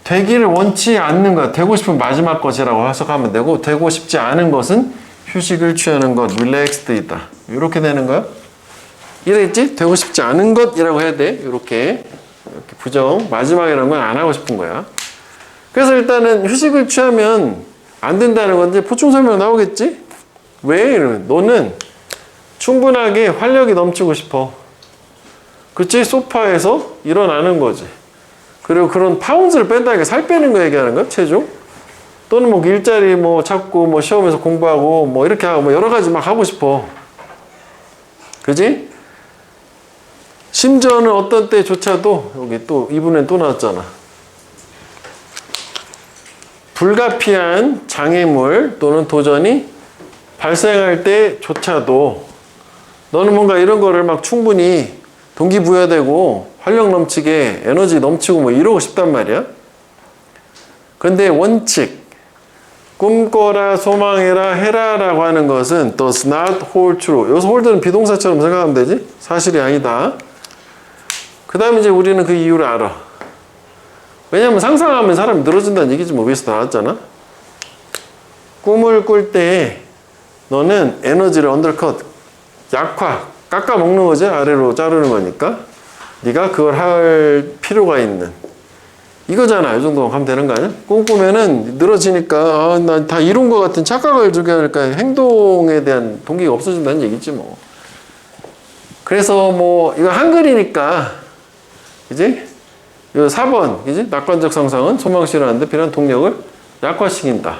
되기를 원치 않는 거야. 되고 싶은 마지막 것이라고 해석하면 되고, 되고 싶지 않은 것은 휴식을 취하는 것, 릴렉스드이다. 이렇게 되는 거야. 이해됐지? 되고 싶지 않은 것이라고 해야 돼. 이렇게 부정, 마지막이라는 건 안 하고 싶은 거야. 그래서 일단은 휴식을 취하면 안 된다는 건데 보충 설명 나오겠지? 왜? 너는 충분하게 활력이 넘치고 싶어. 그치? 소파에서 일어나는 거지. 그리고 그런 파운드를 뺀다는 게 살 빼는 거 얘기하는 거야? 체중? 또는 뭐 일자리 뭐 찾고 뭐 시험에서 공부하고 뭐 이렇게 하고 뭐 여러 가지 막 하고 싶어. 그지? 심지어는 어떤 때조차도 여기 또 이분은 또 나왔잖아. 불가피한 장애물 또는 도전이 발생할 때조차도 너는 뭔가 이런 거를 막 충분히 동기부여되고 활력 넘치게 에너지 넘치고 뭐 이러고 싶단 말이야. 근데 원칙 꿈꿔라 소망해라 해라라고 하는 것은 does not hold true. 여기서 hold는 비동사처럼 생각하면 되지. 사실이 아니다. 그 다음에 이제 우리는 그 이유를 알아. 왜냐면 상상하면 사람이 늘어진다는 얘기지 뭐. 위에서 나왔잖아. 꿈을 꿀 때 너는 에너지를 언더컷 약화 깎아 먹는 거지. 아래로 자르는 거니까 네가 그걸 할 필요가 있는 이거잖아. 이 정도만 가면 되는 거 아니야? 꿈꾸면은 늘어지니까 나 다 이룬 것 같은 착각을 주게 하니까 행동에 대한 동기가 없어진다는 얘기지 뭐. 그래서 뭐 이거 한글이니까 그지? 이 4번 그지? 낙관적 상상은 소망 실현하는데 필요한 동력을 약화시킨다.